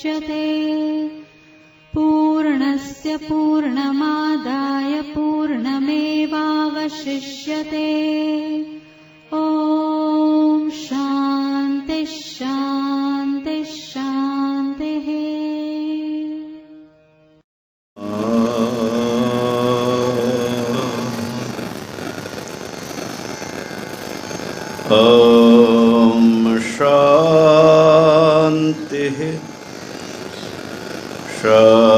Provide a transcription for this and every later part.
मुच्यते। पूर्णस्य पूर्णमादाय पूर्णमेवावशिष्यते। ॐ शान्ति शान्ति शान्तिः। ॐ शान्तिः शान्तिः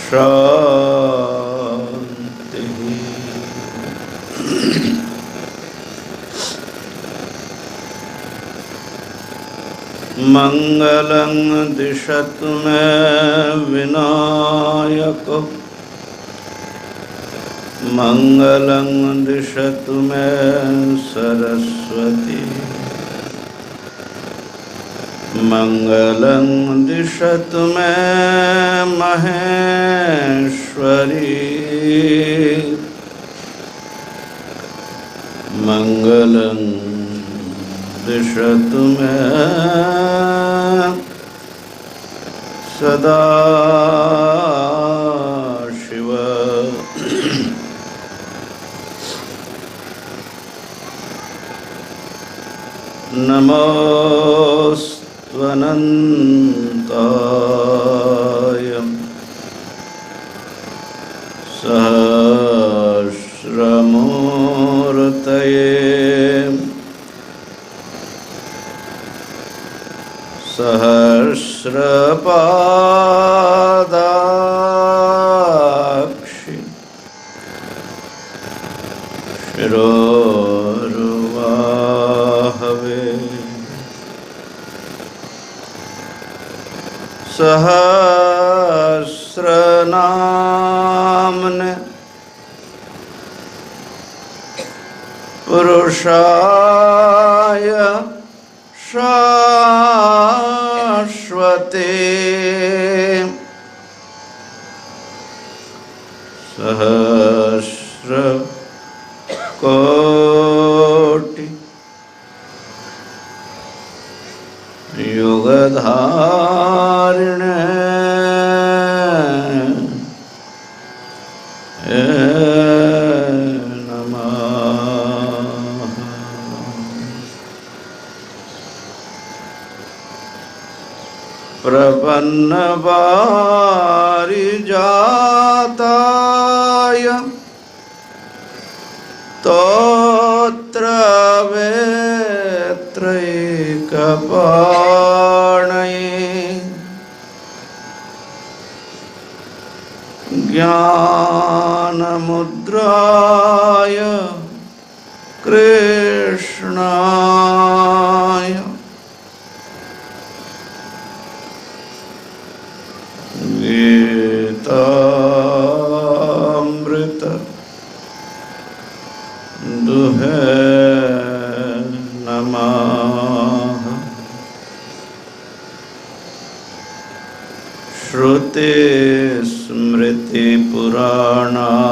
शान्तिः। मङ्गलं दिशतु मे विनायक। मङ्गलं दिशतु मे सरस्वती। मङ्गलं दिशतु मे महेश्वरी। मङ्गलं दिशतु मे सदा शिव। नमोऽस्त्वनन्ताय सहस्रमूर्तये सहस्रपादाक्षि शिरोरुवाहवे। सहस्रनाम्ने पुरुषाय शाश्वते। सहस्रकोटि युगधारिणे नमः। प्रपन्नपारिजाताय स्तोत्रवेत्रैकपाणये ज्ञानमुद्राय कृष्णाय गीतामृत दुहे नमः। श्रुति स्मृति पुराणानाम्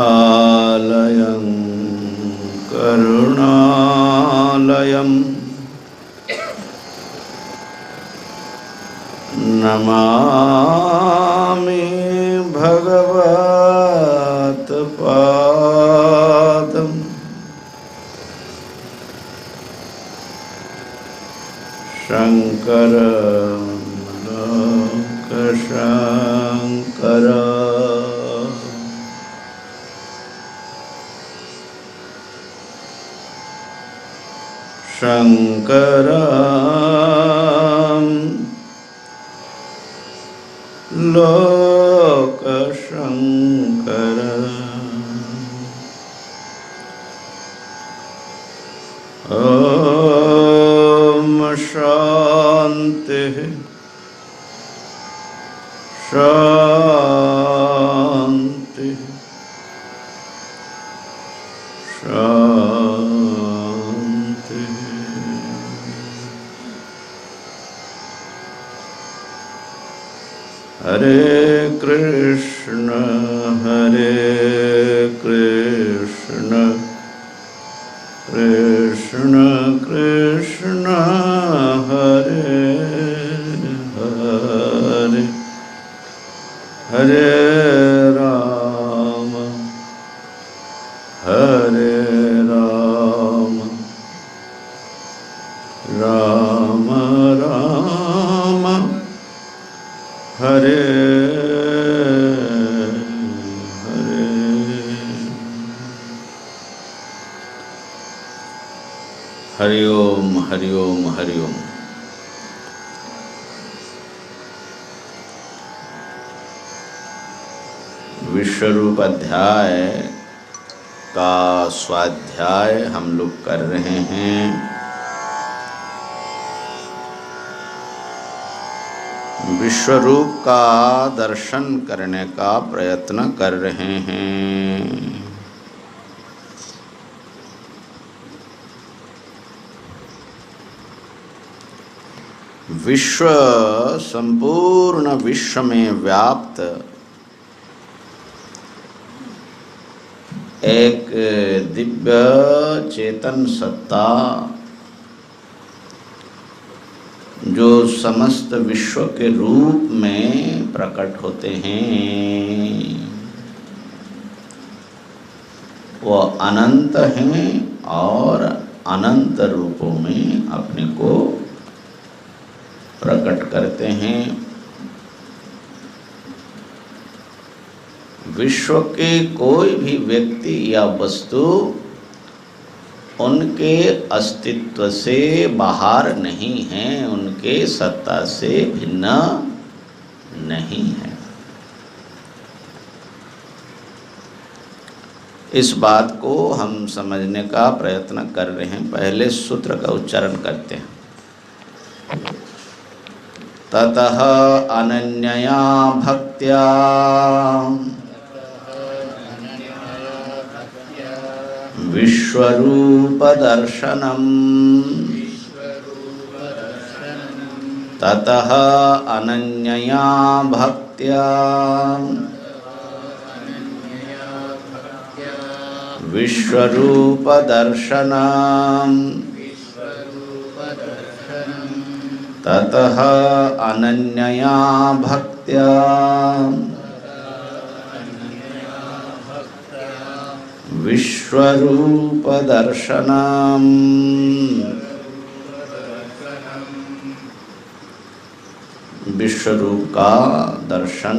आलयं करुणालयं नमामि भगवत्पादम्। शङ्करं लोकशङ्करं शङ्करं लोकशङ्करम्। ॐ शान्तिः शान्तिः शान्तिः। हरे कृष्ण कृष्ण कृष्ण हरे हरे हरे राम राम राम हरे हरे। हरि ओम हरि ओम हरि ओम। विश्वरूप अध्याय का स्वाध्याय हम लोग कर रहे हैं। विश्वरूप का दर्शन करने का प्रयत्न कर रहे हैं। विश्व संपूर्ण विश्व में व्याप्त एक दिव्य चेतन सत्ता जो समस्त विश्व के रूप में प्रकट होते हैं, वह अनंत हैं और अनंत रूपों में अपने को प्रकट करते हैं। विश्व के कोई भी व्यक्ति या वस्तु उनके अस्तित्व से बाहर नहीं है, उनके सत्ता से भिन्न नहीं है। इस बात को हम समझने का प्रयत्न कर रहे हैं। पहले सूत्र का उच्चारण करते हैं। ततः अनन्यया भक्त्या विश्वरूप दर्शनम्। ततः अनन्यया भक्त्या विश्वरूप दर्शनम्। ततः अनन्यया भक्त्या विश्वरूप दर्शनम्। विश्वरूप का दर्शन,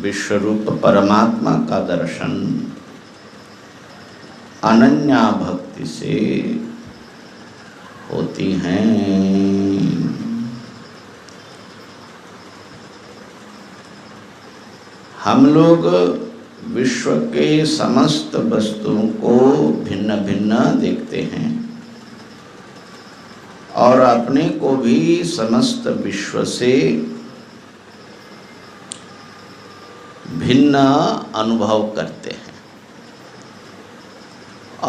विश्वरूप परमात्मा का दर्शन अनन्या भक्ति से होती हैं। हम लोग विश्व के समस्त वस्तुओं को भिन्न भिन्न देखते हैं और अपने को भी समस्त विश्व से भिन्न अनुभव करते हैं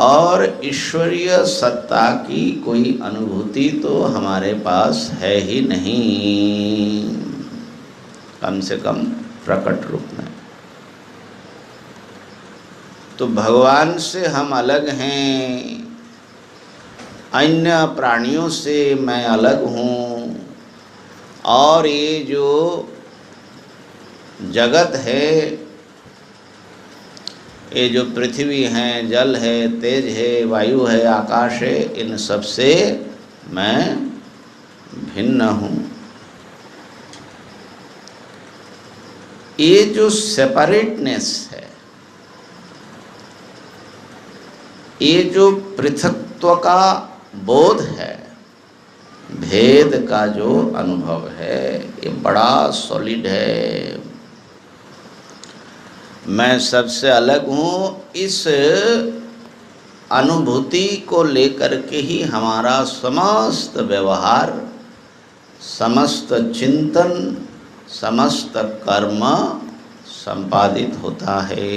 और ईश्वरीय सत्ता की कोई अनुभूति तो हमारे पास है ही नहीं, कम से कम प्रकट रूप में। तो भगवान से हम अलग हैं, अन्य प्राणियों से मैं अलग हूँ और ये जो जगत है, ये जो पृथ्वी है, जल है, तेज है, वायु है, आकाश है, इन सब से मैं भिन्न हूँ। ये जो सेपरेटनेस है, ये जो पृथकत्व का बोध है, भेद का जो अनुभव है, ये बड़ा सॉलिड है। मैं सबसे अलग हूँ, इस अनुभूति को लेकर के ही हमारा समस्त व्यवहार, समस्त चिंतन, समस्त कर्म संपादित होता है।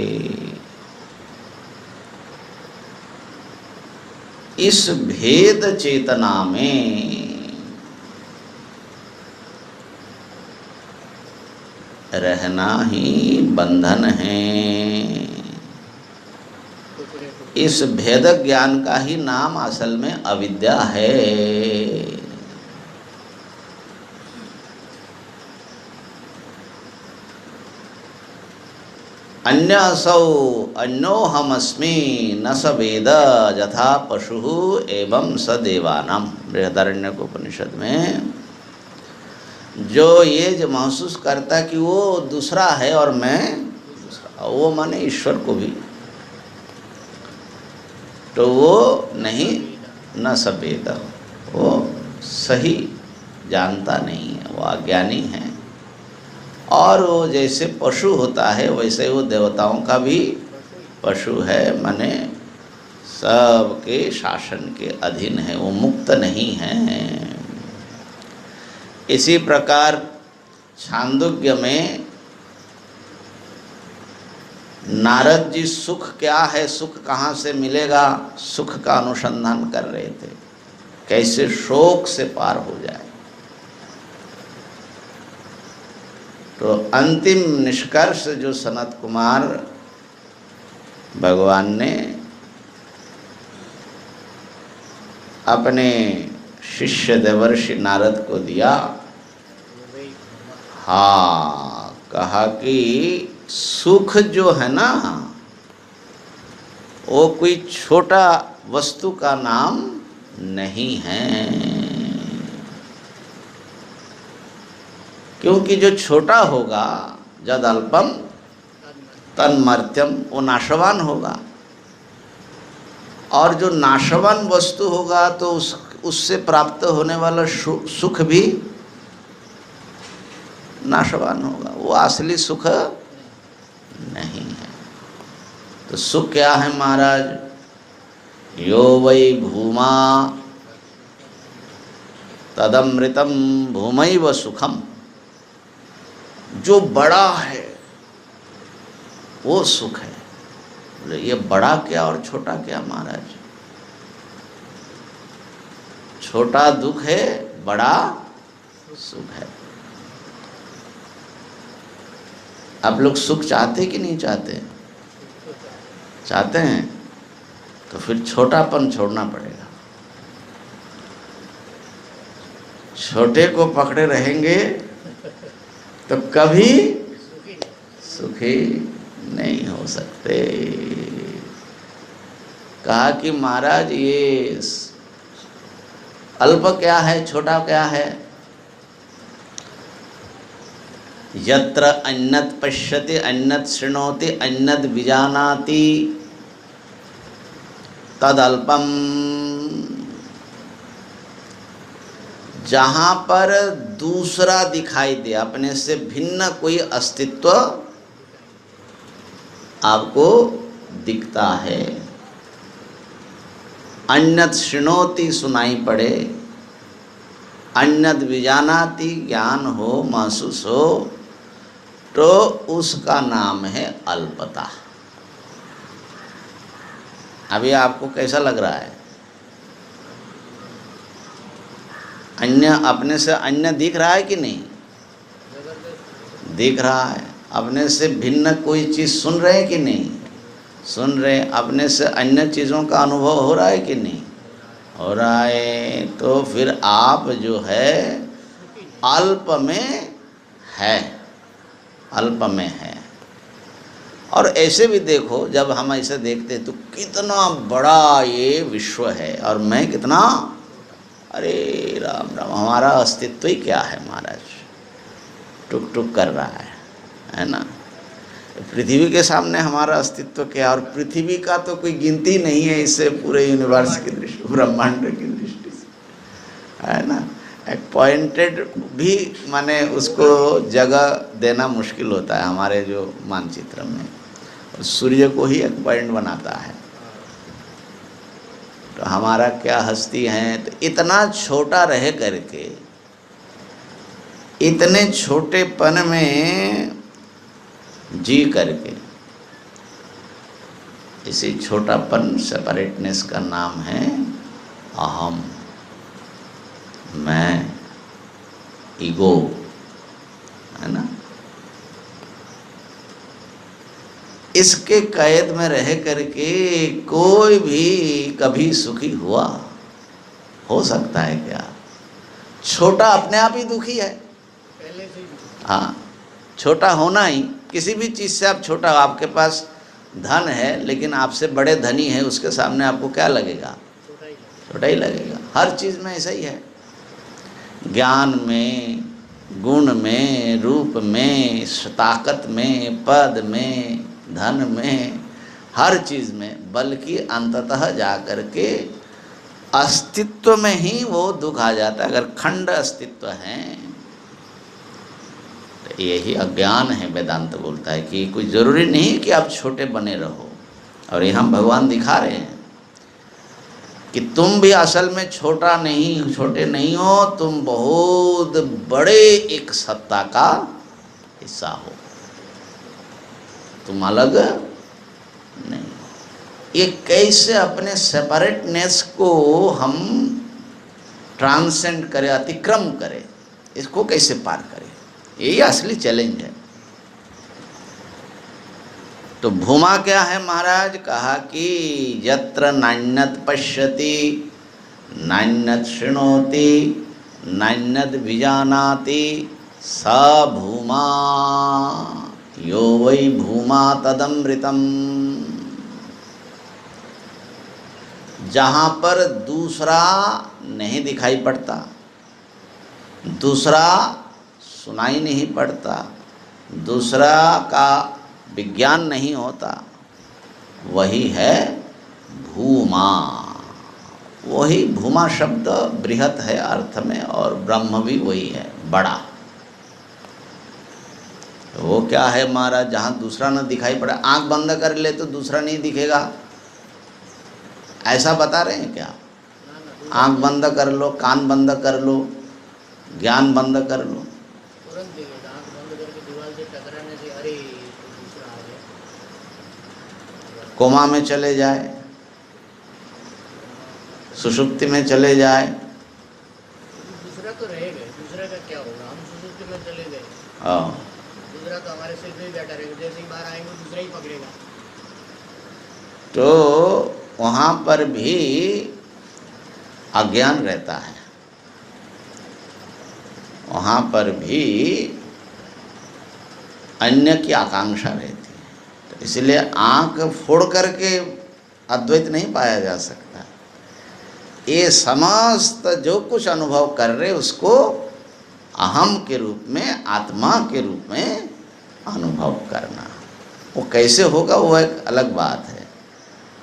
इस भेद चेतना में रहना ही बंधन है। इस भेद ज्ञान का ही नाम असल में अविद्या है। अन्यसौ अन्योहमस्मि न स वेद यथा पशु एवं स देवानाम। बृहदारण्यकोपनिषद में जो ये जो महसूस करता कि वो दूसरा है और मैं दूसरा, वो माने ईश्वर को भी, तो वो नहीं, न स वेद, वो सही जानता नहीं है, वो अज्ञानी है। और वो जैसे पशु होता है वैसे वो देवताओं का भी पशु है, माने सबके शासन के अधीन है, वो मुक्त नहीं है। इसी प्रकार छांदोग्य में नारद जी सुख क्या है, सुख कहाँ से मिलेगा, सुख का अनुसंधान कर रहे थे, कैसे शोक से पार हो जाए। तो अंतिम निष्कर्ष जो सनत कुमार भगवान ने अपने शिष्य देवर्षि नारद को दिया, हाँ, कहा कि सुख जो है ना, वो कोई छोटा वस्तु का नाम नहीं है। क्योंकि जो छोटा होगा, जद अल्पम तन्मर्त्यम, वो नाशवान होगा, और जो नाशवान वस्तु होगा तो उससे प्राप्त होने वाला सुख भी नाशवान होगा, वो असली सुख नहीं है। तो सुख क्या है महाराज? यो वै भूमा तदमृतम भूमैव सुखम, जो बड़ा है वो सुख है। बोले ये बड़ा क्या और छोटा क्या महाराज? छोटा दुख है, बड़ा सुख है। आप लोग सुख चाहते कि नहीं चाहते? चाहते हैं, तो फिर छोटापन छोड़ना पड़ेगा। छोटे को पकड़े रहेंगे तो कभी सुखी नहीं हो सकते। कहा कि महाराज ये अल्प क्या है, छोटा क्या है? यत्र अन्यत् पश्यति अन्यत् शृणोति अन्यत् विजानाति तदल्पम। जहाँ पर दूसरा दिखाई दे, अपने से भिन्न कोई अस्तित्व आपको दिखता है, अन्यत् शृणोति सुनाई पड़े, अन्यत् विजानाति ज्ञान हो, महसूस हो, तो उसका नाम है अल्पता। अभी आपको कैसा लग रहा है? अन्य अपने से अन्य दिख रहा है कि नहीं? दिख रहा है। अपने से भिन्न कोई चीज़ सुन रहे हैं कि नहीं? सुन रहे। अपने से अन्य चीज़ों का अनुभव हो रहा है कि नहीं? हो रहा है। तो फिर आप जो है अल्प में है, अल्प में है। और ऐसे भी देखो, जब हम ऐसे देखते हैं तो कितना बड़ा ये विश्व है और मैं कितना, अरे राम राम, हमारा अस्तित्व ही क्या है महाराज? टुक टुक कर रहा है ना? पृथ्वी के सामने हमारा अस्तित्व क्या? और पृथ्वी का तो कोई गिनती नहीं है इससे पूरे यूनिवर्स की दृष्टि, ब्रह्मांड की दृष्टि से, है ना? एक पॉइंटेड भी माने उसको जगह देना मुश्किल होता है हमारे जो मानचित्र में। सूर्य को ही एक पॉइंट बनाता है, तो हमारा क्या हस्ती है? तो इतना छोटा रह करके, इतने छोटेपन में जी करके, इसी छोटापन, सेपरेटनेस का नाम है अहम, मैं, ईगो, है ना? इसके कैद में रह करके कोई भी कभी सुखी हुआ हो सकता है क्या? छोटा अपने आप ही दुखी है पहले से ही। हाँ, छोटा होना ही, किसी भी चीज़ से आप छोटा हो, आपके पास धन है लेकिन आपसे बड़े धनी है, उसके सामने आपको क्या लगेगा? छोटा ही है। छोटा ही लगेगा। हर चीज़ में ऐसा ही है, ज्ञान में, गुण में, रूप में, ताकत में, पद में, धन में, हर चीज़ में, बल्कि अंततः जा कर के अस्तित्व में ही वो दुख आ जाता है। अगर खंड अस्तित्व है तो यही अज्ञान है। वेदांत बोलता है कि कोई ज़रूरी नहीं कि आप छोटे बने रहो, और यहाँ भगवान दिखा रहे हैं कि तुम भी असल में छोटे नहीं हो, तुम बहुत बड़े एक सत्ता का हिस्सा हो, तुम अलग नहीं। ये कैसे अपने सेपरेटनेस को हम ट्रांसेंड करें, अतिक्रम करें, इसको कैसे पार करें, यही असली चैलेंज है। तो भूमा क्या है महाराज? कहा कि यत्र नान्यत पश्यति, नान्यत शृणोति, नान्यत विजानाति, स भूमा यो वै भूमा तदमृतम। जहाँ पर दूसरा नहीं दिखाई पड़ता, दूसरा सुनाई नहीं पड़ता, दूसरा का विज्ञान नहीं होता, वही है भूमा। वही भूमा शब्द बृहत है अर्थ में, और ब्रह्म भी वही है, बड़ा। वो क्या है महाराज? जहाँ दूसरा न दिखाई पड़े, आंख बंद कर ले तो दूसरा नहीं दिखेगा, ऐसा बता रहे हैं क्या? आंख बंद कर लो, कान बंद कर लो, ज्ञान बंद कर लो, तुरंत दिखेगा। आँख बंद करके दीवार से टकराने से अरे दूसरा आ गया। कोमा में चले जाए, सुषुप्ति में चले जाए, दूसरा तो रहेगा, दूसरा का क्या होगा? हम सुसुप्ति में चले गए, हाँ, दूसरा तो हमारे सिर पे ही बैठा रहेगा, जैसे ही बाहर आएंगे दूसरा ही पकड़ेगा। तो वहाँ पर भी अज्ञान रहता है, वहाँ पर भी अन्य की आकांक्षा रहती है। तो इसलिए आँख फोड़ करके अद्वैत नहीं पाया जा सकता। ये समस्त जो कुछ अनुभव कर रहे उसको अहम के रूप में, आत्मा के रूप में अनुभव करना, वो कैसे होगा वो एक अलग बात है।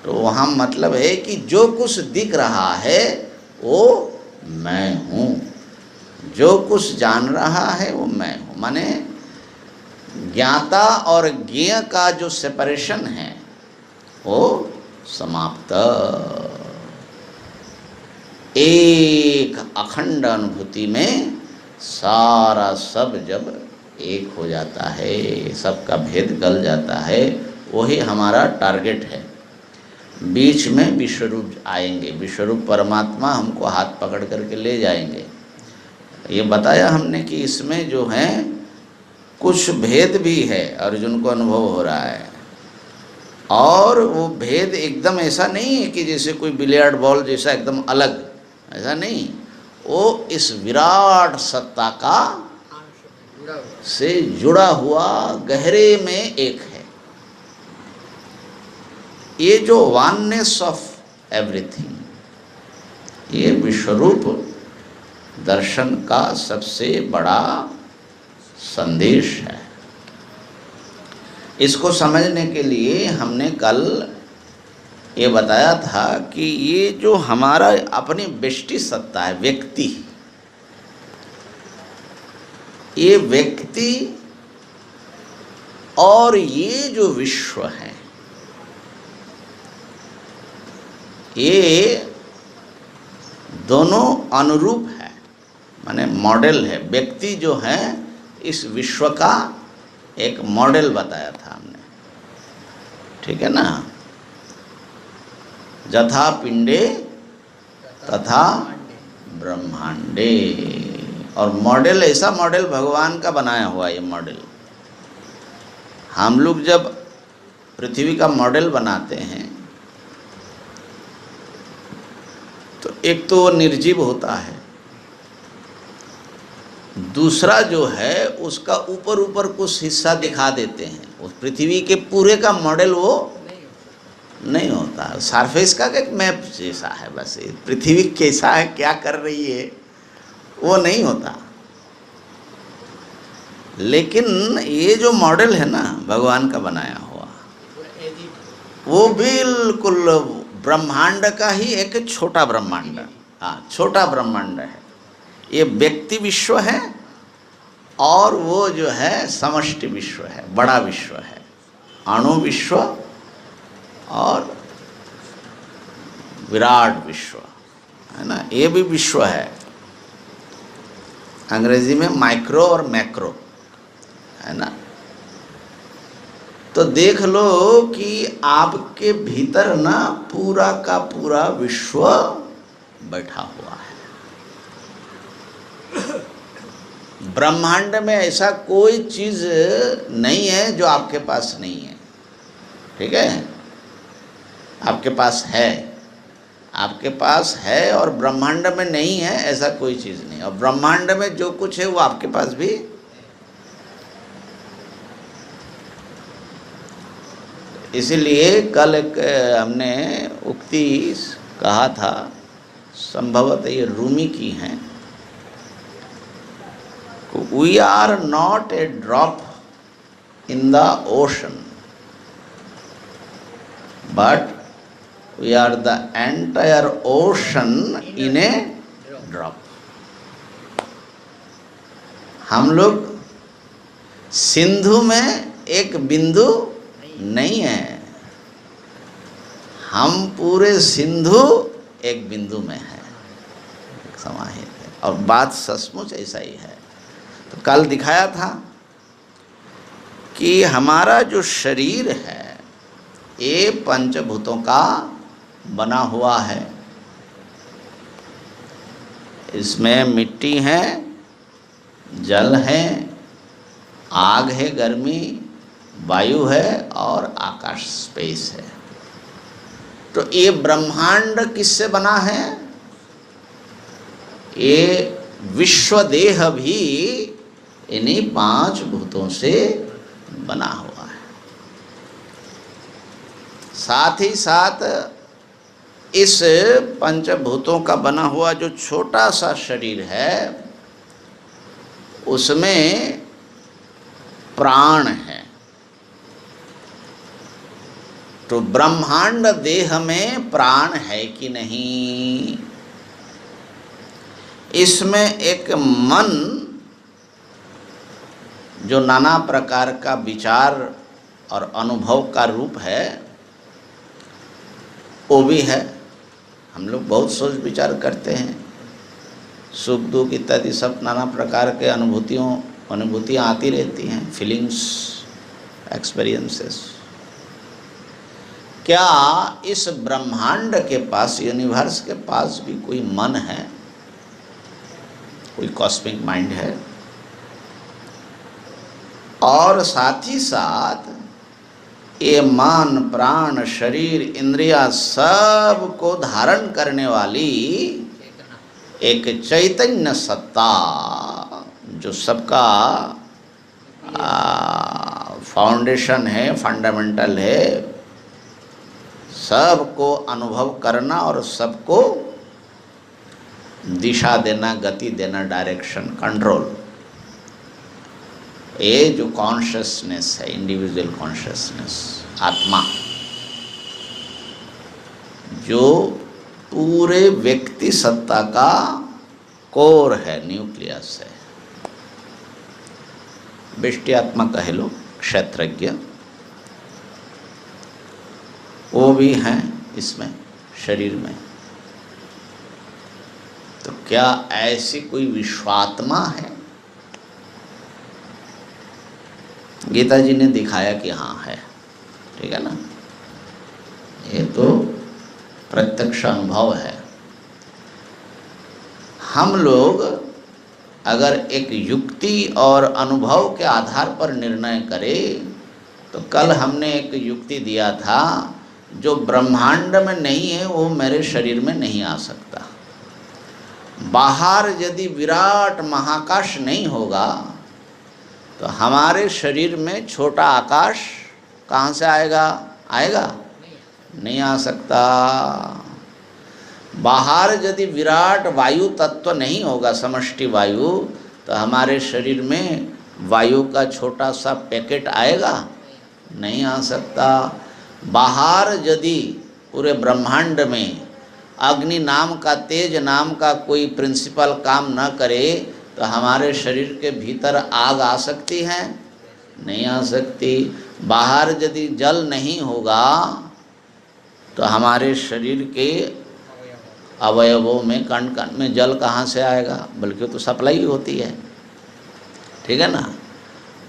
तो वहाँ मतलब है कि जो कुछ दिख रहा है वो मैं हूँ, जो कुछ जान रहा है वो मैं हूँ। माने ज्ञाता और ज्ञेय का जो सेपरेशन है वो समाप्त, एक अखंड अनुभूति में सारा सब जब एक हो जाता है, सबका भेद गल जाता है, वही हमारा टारगेट है। बीच में विश्वरूप आएंगे, विश्वरूप परमात्मा हमको हाथ पकड़ करके ले जाएंगे। ये बताया हमने कि इसमें जो है कुछ भेद भी है, अर्जुन को अनुभव हो रहा है, और वो भेद एकदम ऐसा नहीं है कि जैसे कोई बिलियर्ड बॉल जैसा एकदम अलग, ऐसा नहीं। वो इस विराट सत्ता का से जुड़ा हुआ गहरे में एक है। ये जो वननेस ऑफ एवरीथिंग, ये विश्वरूप दर्शन का सबसे बड़ा संदेश है। इसको समझने के लिए हमने कल ये बताया था कि ये जो हमारा अपनी व्यष्टि सत्ता है, व्यक्ति, ये व्यक्ति और ये जो विश्व है, ये दोनों अनुरूप है, माने मॉडल है। व्यक्ति जो है इस विश्व का एक मॉडल बताया था हमने, ठीक है ना। यथा पिंडे तथा ब्रह्मांडे, और मॉडल ऐसा मॉडल भगवान का बनाया हुआ, ये मॉडल हम लोग जब पृथ्वी का मॉडल बनाते हैं तो एक तो वो निर्जीव होता है, दूसरा जो है उसका ऊपर ऊपर कुछ हिस्सा दिखा देते हैं। उस पृथ्वी के पूरे का मॉडल वो नहीं होता, सरफेस का एक मैप जैसा है बस। पृथ्वी कैसा है, क्या कर रही है, वो नहीं होता। लेकिन ये जो मॉडल है ना भगवान का बनाया हुआ, वो बिल्कुल ब्रह्मांड का ही एक छोटा ब्रह्मांड, हाँ छोटा ब्रह्मांड है। ये व्यक्ति विश्व है और वो जो है समष्टि विश्व है, बड़ा विश्व है, अणु विश्व और विराट विश्व है ना, ये भी विश्व है। अंग्रेजी में माइक्रो और मैक्रो है ना। तो देख लो कि आपके भीतर ना पूरा का पूरा विश्व बैठा हुआ है। ब्रह्मांड में ऐसा कोई चीज नहीं है जो आपके पास नहीं है, ठीक है। आपके पास है, आपके पास है और ब्रह्मांड में नहीं है ऐसा कोई चीज नहीं। और ब्रह्मांड में जो कुछ है वो आपके पास भी। इसीलिए कल एक हमने उक्ति कहा था, संभवतः ये रूमी की हैं, we are not a drop in the ocean but we are the entire ocean in a drop. हम लोग सिंधु में एक बिंदु नहीं है, हम पूरे सिंधु एक बिंदु में है, समाहित है। और बात सचमुच ऐसा ही है। तो कल दिखाया था कि हमारा जो शरीर है ये पंचभूतों का बना हुआ है। इसमें मिट्टी है, जल है, आग है, गर्मी, वायु है और आकाश स्पेस है। तो ये ब्रह्मांड किससे बना है? ये विश्व देह भी इन्हीं पांच भूतों से बना हुआ है। साथ ही साथ इस पंचभूतों का बना हुआ जो छोटा सा शरीर है उसमें प्राण है। तो ब्रह्मांड देह में प्राण है कि नहीं? इसमें एक मन जो नाना प्रकार का विचार और अनुभव का रूप है वो भी है। हम लोग बहुत सोच विचार करते हैं, सुख दुख इत्यादि सब नाना प्रकार के अनुभूतियाँ आती रहती हैं, फीलिंग्स, एक्सपीरियंसेस। क्या इस ब्रह्मांड के पास, यूनिवर्स के पास भी कोई मन है, कोई कॉस्मिक माइंड है? और साथ ही साथ ये मन, प्राण, शरीर, इंद्रियां सब को धारण करने वाली एक चैतन्य सत्ता जो सबका फाउंडेशन है, फंडामेंटल है, सबको अनुभव करना और सबको दिशा देना, गति देना, डायरेक्शन, कंट्रोल। ये जो कॉन्शियसनेस है, इंडिविजुअल कॉन्शियसनेस, आत्मा, जो पूरे व्यक्ति सत्ता का कोर है, न्यूक्लियस है। व्यष्टि आत्मा कह लो, क्षेत्रज्ञ, वो भी हैं इसमें, शरीर में। तो क्या ऐसी कोई विश्वात्मा है? गीता जी ने दिखाया कि हाँ है, ठीक है ना। ये तो प्रत्यक्ष अनुभव है। हम लोग अगर एक युक्ति और अनुभव के आधार पर निर्णय करें तो कल हमने एक युक्ति दिया था, जो ब्रह्मांड में नहीं है वो मेरे शरीर में नहीं आ सकता। बाहर यदि विराट महाकाश नहीं होगा तो हमारे शरीर में छोटा आकाश कहाँ से आएगा? आएगा? नहीं आ सकता। बाहर यदि विराट वायु तत्व नहीं होगा, समष्टि वायु, तो हमारे शरीर में वायु का छोटा सा पैकेट आएगा? नहीं आ सकता। बाहर यदि पूरे ब्रह्मांड में अग्नि नाम का, तेज नाम का कोई प्रिंसिपल काम न करे तो हमारे शरीर के भीतर आग आ सकती है? नहीं आ सकती। बाहर यदि जल नहीं होगा तो हमारे शरीर के अवयवों में, कण कण में जल कहाँ से आएगा? बल्कि तो सप्लाई होती है, ठीक है ना।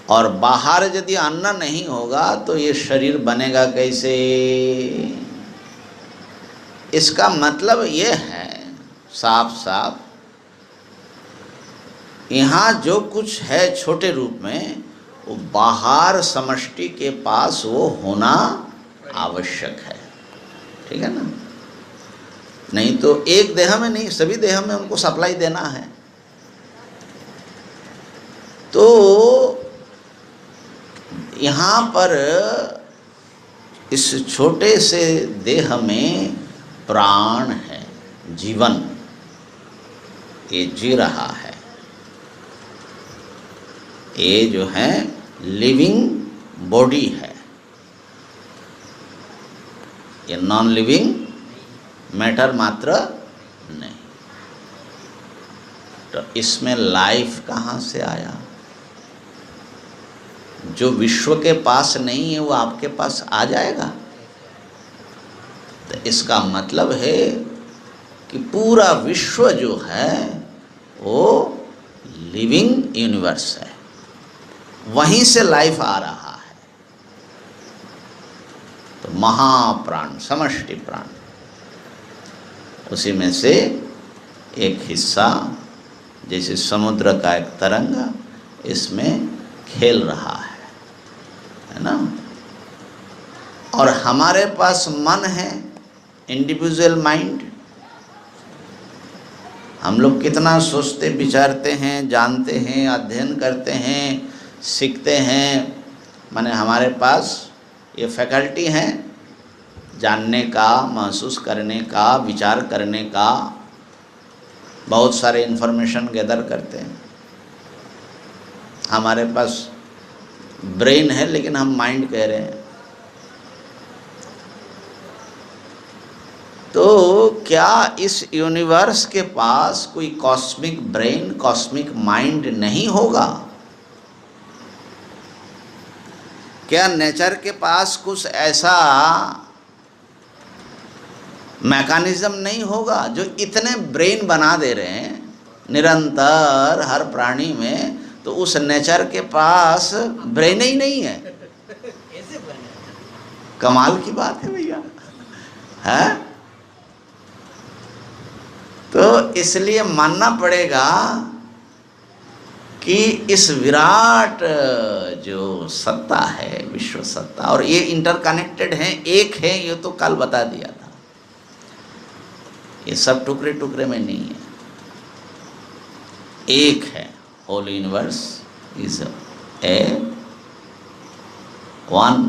और बाहर यदि अन्न नहीं होगा तो ये शरीर बनेगा कैसे? इसका मतलब ये है साफ साफ, यहाँ जो कुछ है छोटे रूप में वो बाहर समष्टि के पास वो होना आवश्यक है, ठीक है ना। नहीं तो एक देह में नहीं, सभी देह में उनको सप्लाई देना है। तो यहाँ पर इस छोटे से देह में प्राण है, जीवन, ये जी रहा है। ये जो है लिविंग बॉडी है, ये नॉन लिविंग मैटर मात्र नहीं। तो इसमें लाइफ कहाँ से आया? जो विश्व के पास नहीं है वो आपके पास आ जाएगा। तो इसका मतलब है कि पूरा विश्व जो है वो लिविंग यूनिवर्स है, वहीं से लाइफ आ रहा है। तो महाप्राण, समष्टि प्राण, उसी में से एक हिस्सा, जैसे समुद्र का एक तरंग इसमें खेल रहा है ना। और हमारे पास मन है, इंडिविजुअल माइंड। हम लोग कितना सोचते विचारते हैं, जानते हैं, अध्ययन करते हैं, सीखते हैं। माने हमारे पास ये फैकल्टी है जानने का, महसूस करने का, विचार करने का, बहुत सारे इन्फॉर्मेशन गैदर करते हैं। हमारे पास ब्रेन है लेकिन हम माइंड कह रहे हैं। तो क्या इस यूनिवर्स के पास कोई कॉस्मिक ब्रेन, कॉस्मिक माइंड नहीं होगा? क्या नेचर के पास कुछ ऐसा मैकेनिज्म नहीं होगा जो इतने ब्रेन बना दे रहे हैं निरंतर हर प्राणी में? तो उस नेचर के पास ब्रेन ही नहीं है। कमाल की बात है भैया, है? तो इसलिए मानना पड़ेगा कि इस विराट जो सत्ता है, विश्व सत्ता, और ये इंटरकनेक्टेड हैं, एक है, ये तो कल बता दिया था। ये सब टुकड़े टुकड़े में नहीं है, एक है। Whole universe is a one,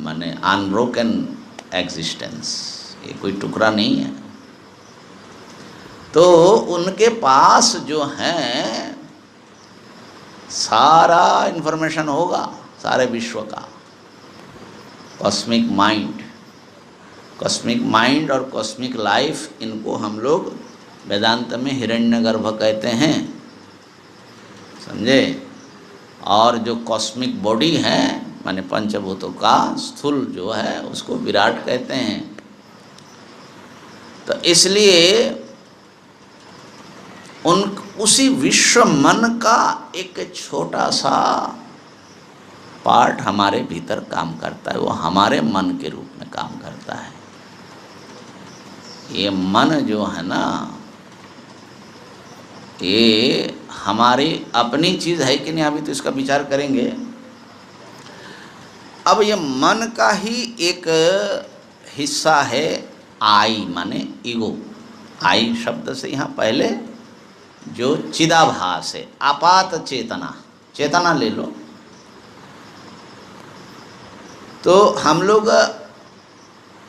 माने अनब्रोकन एग्जिस्टेंस, ये कोई टुकड़ा नहीं है। तो उनके पास जो है सारा इन्फॉर्मेशन होगा, सारे विश्व का। कॉस्मिक माइंड, कॉस्मिक माइंड और कॉस्मिक लाइफ, इनको हम लोग वेदांत में हिरण्यगर्भ कहते हैं, समझे। और जो कॉस्मिक बॉडी है, माने पंचभूतों का स्थूल जो है, उसको विराट कहते हैं। तो इसलिए उसी विश्व मन का एक छोटा सा पार्ट हमारे भीतर काम करता है, वो हमारे मन के रूप में काम करता है। ये मन जो है ना, ये हमारी अपनी चीज़ है कि नहीं, अभी तो इसका विचार करेंगे। अब ये मन का ही एक हिस्सा है आई, माने ईगो। आई शब्द से यहाँ पहले जो चिदाभास है, आपात चेतना, चेतना ले लो। तो हम लोग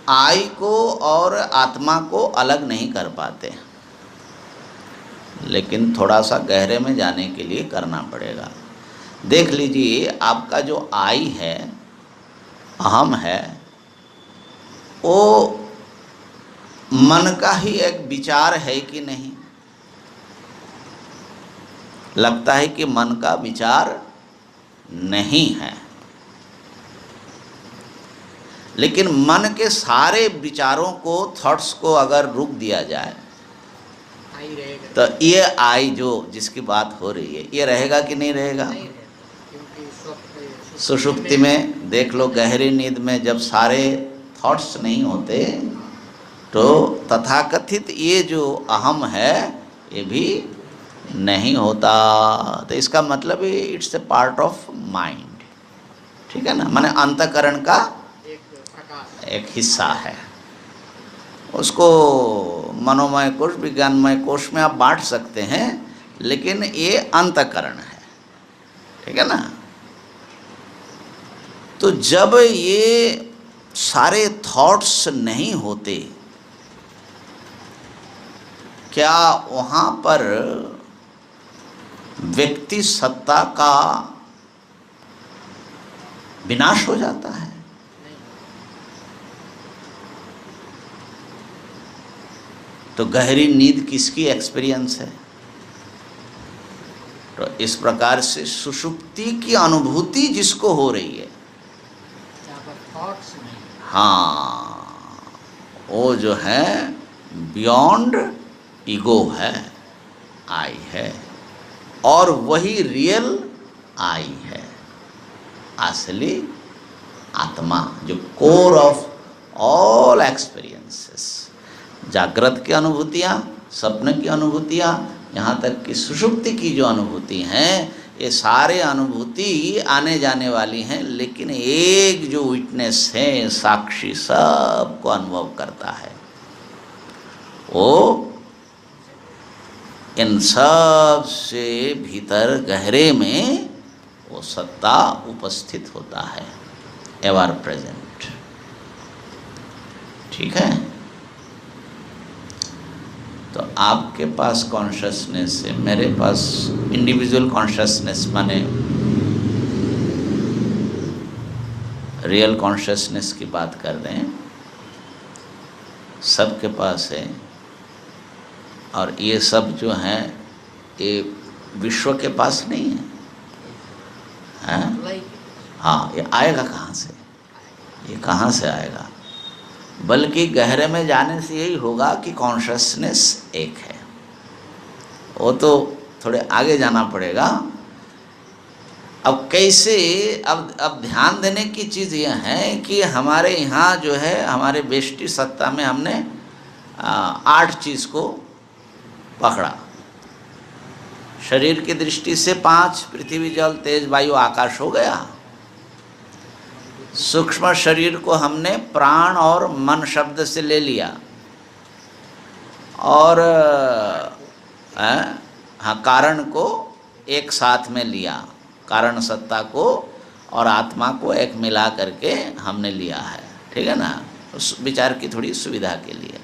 आई को और आत्मा को अलग नहीं कर पाते, लेकिन थोड़ा सा गहरे में जाने के लिए करना पड़ेगा। देख लीजिए, आपका जो आई है, अहम है, वो मन का ही एक विचार है कि नहीं? लगता है कि मन का विचार नहीं है, लेकिन मन के सारे विचारों को, थॉट्स को अगर रोक दिया जाए आई रहेगा, तो ये आई जो जिसकी बात हो रही है, ये रहेगा कि नहीं रहेगा? नहीं रहेगा, क्योंकि सुषुप्ति में देख लो, गहरी नींद में जब सारे थॉट्स नहीं होते तो तथाकथित ये जो अहम है ये भी नहीं होता। तो इसका मतलब है it's a part of mind, ठीक है ना, माने अंतःकरण का एक प्रकाश, एक हिस्सा है। उसको मनोमय कोश, विज्ञानमय कोश में आप बांट सकते हैं, लेकिन ये अंतःकरण है, ठीक है ना। तो जब ये सारे थॉट्स नहीं होते, क्या वहाँ पर व्यक्ति सत्ता का विनाश हो जाता है? नहीं, तो गहरी नींद किसकी एक्सपीरियंस है? तो इस प्रकार से सुषुप्ति की अनुभूति जिसको हो रही है, जहाँ पर थॉट्स नहीं, हाँ, वो जो है बियॉन्ड ईगो है, आई है, और वही रियल आई है, असली आत्मा, जो कोर ऑफ ऑल एक्सपीरियंसेस। जागृत की अनुभूतियाँ, स्वप्न की अनुभूतियाँ, यहाँ तक कि सुषुप्ति की जो अनुभूति हैं, ये सारे अनुभूति आने जाने वाली हैं, लेकिन एक जो विटनेस है, साक्षी सबको अनुभव करता है, वो इन सब से भीतर गहरे में वो सत्ता उपस्थित होता है, एवर प्रेजेंट, ठीक है। तो आपके पास कॉन्शसनेस है, मेरे पास इंडिविजुअल कॉन्शसनेस, माने रियल कॉन्शसनेस की बात कर रहे हैं, सबके पास है। और ये सब जो हैं, ये विश्व के पास नहीं है, हैं? लाइक हाँ, ये आएगा कहाँ से? ये कहाँ से आएगा? बल्कि गहरे में जाने से यही होगा कि कॉन्शसनेस एक है। वो तो थोड़े आगे जाना पड़ेगा। अब कैसे, अब ध्यान देने की चीज़ यह है कि हमारे यहाँ जो है, हमारे बेष्टि सत्ता में हमने 8 चीज़ को पकड़ा। शरीर की दृष्टि से 5, पृथ्वी जल तेज वायु आकाश हो गया। सूक्ष्म शरीर को हमने प्राण और मन शब्द से ले लिया, और हाँ, कारण को एक साथ में लिया, कारण सत्ता को और आत्मा को एक मिला करके हमने लिया है, ठीक है ना, उस विचार की थोड़ी सुविधा के लिए।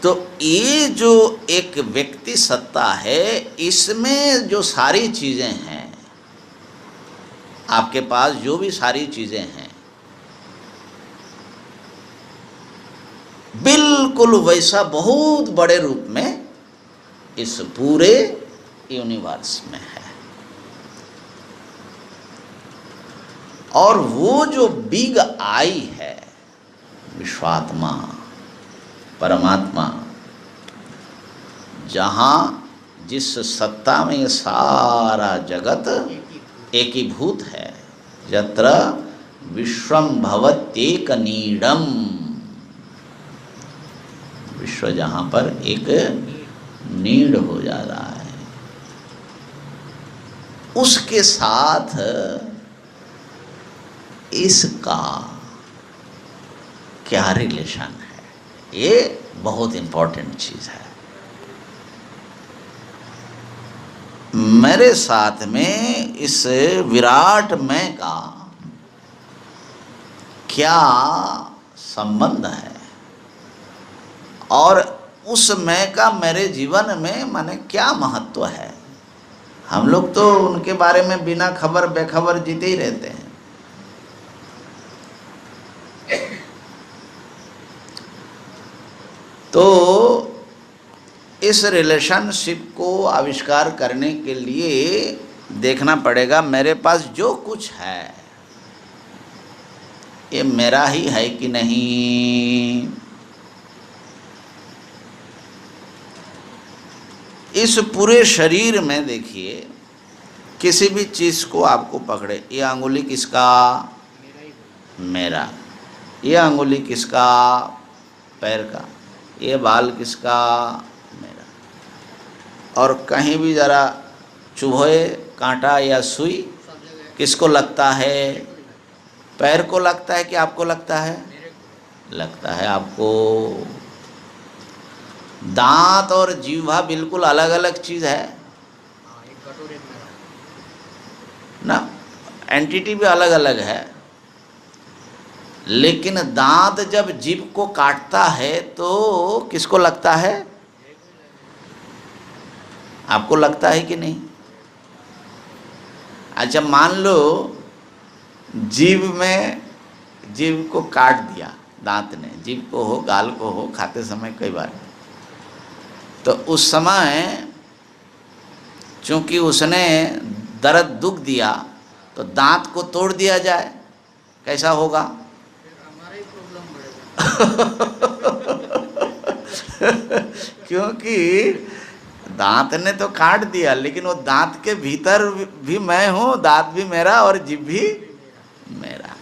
तो ये जो एक व्यक्ति सत्ता है, इसमें जो सारी चीज़ें हैं, आपके पास जो भी सारी चीज़ें हैं, बिल्कुल वैसा बहुत बड़े रूप में इस पूरे यूनिवर्स में है। और वो जो बिग आई है, विश्वात्मा, परमात्मा, जहाँ जिस सत्ता में ये सारा जगत एकीभूत है, यत्र विश्वम भवत्येक नीडम, विश्व जहाँ पर एक नीड हो जा रहा है, उसके साथ इसका क्या रिलेशन है, ये बहुत इंपॉर्टेंट चीज है। मेरे साथ में इस विराट मैं का क्या संबंध है, और उस मैं का मेरे जीवन में माने क्या महत्व है। हम लोग तो उनके बारे में बिना खबर बेखबर जीते ही रहते हैं। तो इस रिलेशनशिप को आविष्कार करने के लिए देखना पड़ेगा मेरे पास जो कुछ है ये मेरा ही है कि नहीं। इस पूरे शरीर में देखिए, किसी भी चीज को आपको पकड़े, ये अंगुली किसका, मेरा। ये अंगुली किसका, पैर का। ये बाल किसका, मेरा। और कहीं भी जरा चुभे कांटा या सुई किसको लगता है, पैर को लगता है कि आपको लगता है, लगता है आपको। दांत और जीवा बिल्कुल अलग अलग चीज है ना, एंटिटी भी अलग अलग है। लेकिन दांत जब जीभ को काटता है तो किसको लगता है, आपको लगता है कि नहीं। अच्छा मान लो जीभ को काट दिया दांत ने, जीभ को हो गाल को हो, खाते समय कई बार, तो उस समय चूंकि उसने दर्द दुख दिया तो दांत को तोड़ दिया जाए, कैसा होगा, हमारा ही प्रॉब्लम बढ़ेगा। क्योंकि दांत ने तो काट दिया, लेकिन वो दांत के भीतर भी मैं हूं, दांत भी मेरा और जीभ भी मेरा।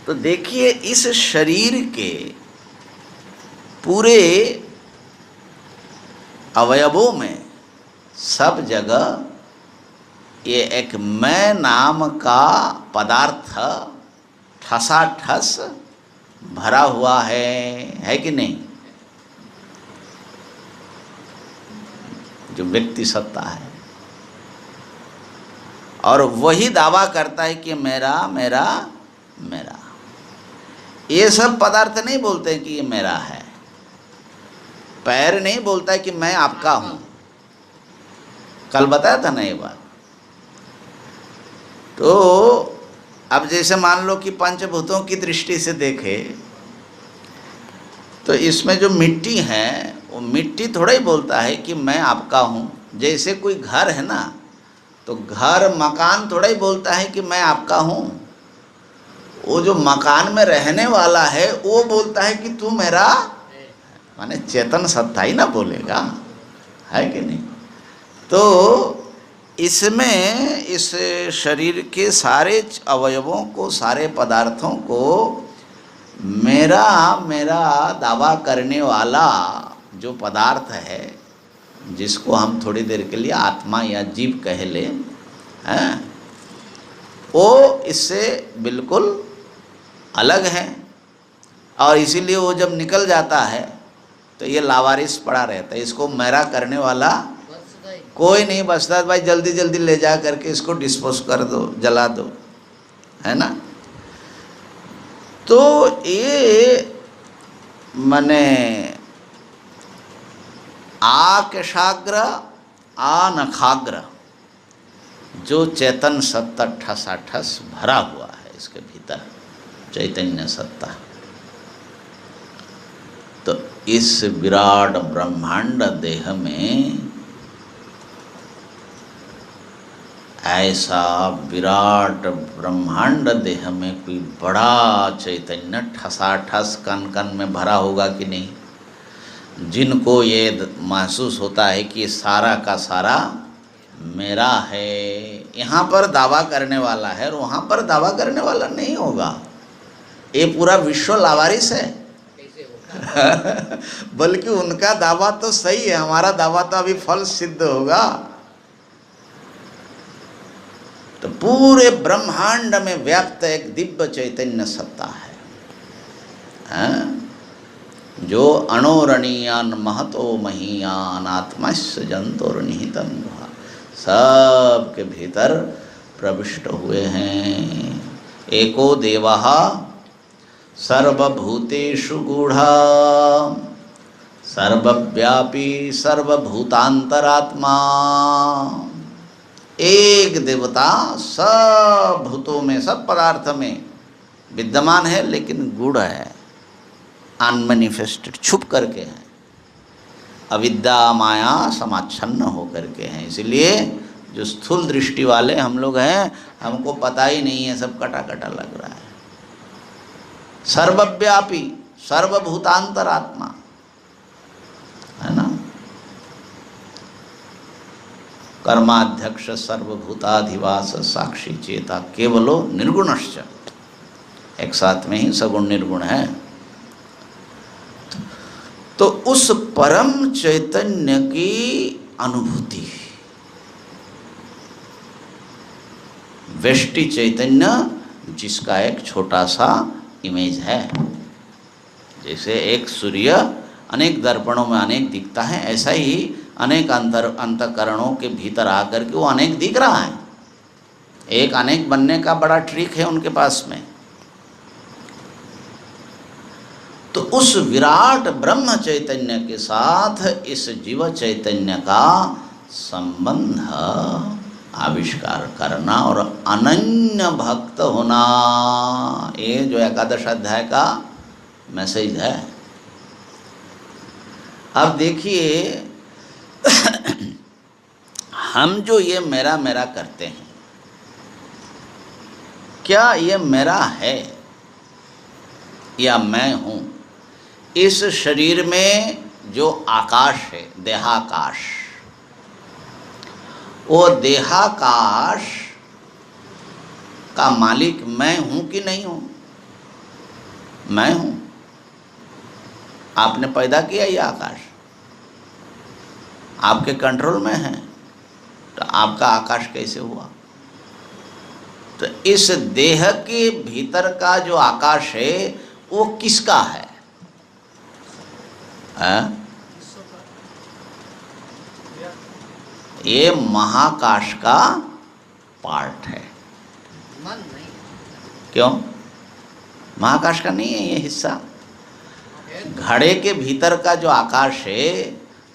तो देखिए इस शरीर के पूरे अवयवों में सब जगह ये एक मैं नाम का पदार्थ ठसाठस भरा हुआ है कि नहीं। जो व्यक्ति सत्ता है, और वही दावा करता है कि मेरा मेरा मेरा। ये सब पदार्थ नहीं बोलते कि ये मेरा है। पैर नहीं बोलता है कि मैं आपका हूं। कल बताया था ना ये बात। तो अब जैसे मान लो कि पंचभूतों की दृष्टि से देखे तो इसमें जो मिट्टी है वो मिट्टी थोड़ा ही बोलता है कि मैं आपका हूं। जैसे कोई घर है ना, तो घर मकान थोड़ा ही बोलता है कि मैं आपका हूं। वो जो मकान में रहने वाला है वो बोलता है कि तू मेरा, माने चेतन सत्ता ही ना बोलेगा, है कि नहीं। तो इसमें इस शरीर के सारे अवयवों को, सारे पदार्थों को मेरा मेरा दावा करने वाला जो पदार्थ है, जिसको हम थोड़ी देर के लिए आत्मा या जीव कह लें, हैं, वो इससे बिल्कुल अलग है। और इसीलिए वो जब निकल जाता है तो ये लावारिस पड़ा रहता है। इसको मेरा करने वाला कोई नहीं बचता। भाई जल्दी जल्दी ले जा करके इसको डिस्पोज कर दो, जला दो, है ना। तो ये मने आकेशाग्र आनखाग्र जो चेतन सत्ता ठसाठस भरा हुआ है इसके भीतर, चैतन्य सत्ता। तो इस विराट ब्रह्मांड देह में ऐसा विराट ब्रह्मांड देह में कोई बड़ा चैतन्य ठसाठस कण कण में भरा होगा कि नहीं, जिनको ये महसूस होता है कि सारा का सारा मेरा है। यहाँ पर दावा करने वाला है और वहाँ पर दावा करने वाला नहीं होगा। ये पूरा विश्व लावारिस है। बल्कि उनका दावा तो सही है, हमारा दावा तो अभी फल सिद्ध होगा। तो पूरे ब्रह्मांड में व्याप्त एक दिव्य चैतन्य सत्ता है, हाँ? जो अणोरणीयान महतो महीयान आत्मस्य जंतुर्निहितम गुहा, सबके भीतर प्रविष्ट हुए हैं। एको देवः सर्वभूतेषु गूढ़ा सर्वव्यापी सर्वभूतांतरात्मा। एक देवता सब भूतों में, सब पदार्थ में विद्यमान है, लेकिन गूढ़ है, अनमैनिफेस्टेड, छुप करके है, अविद्या माया समाच्छन्न होकर के हैं। इसलिए जो स्थूल दृष्टि वाले हम लोग हैं, हमको पता ही नहीं है, सब कटा कटा लग रहा है। सर्वव्यापी सर्वभूतांतरात्मा है ना, कर्माध्यक्ष सर्वभूताधिवास साक्षी चेता केवलो निर्गुणश्च, एक साथ में ही सगुण निर्गुण है। तो उस परम चैतन्य की अनुभूति, व्यष्टि चैतन्य जिसका एक छोटा सा इमेज है, जैसे एक सूर्य अनेक दर्पणों में अनेक दिखता है, ऐसा ही अनेक अंतकरणों के भीतर आकर के वो अनेक दिख रहा है। एक अनेक बनने का बड़ा ट्रिक है उनके पास में। तो उस विराट ब्रह्म चैतन्य के साथ इस जीव चैतन्य का संबंध आविष्कार करना और अनन्य भक्त होना, ये जो एकादश अध्याय का मैसेज है। अब देखिए, हम जो ये मेरा मेरा करते हैं, क्या ये मेरा है या मैं हूँ? इस शरीर में जो आकाश है, देहाकाश, वो देहाकाश का मालिक मैं हूँ कि नहीं हूँ? मैं हूँ। आपने पैदा किया ये आकाश, आपके कंट्रोल में है, तो आपका आकाश कैसे हुआ? तो इस देह के भीतर का जो आकाश है वो किसका है? ये महाकाश का पार्ट है। मन नहीं। क्यों? महाकाश का नहीं है ये हिस्सा। घड़े के भीतर का जो आकाश है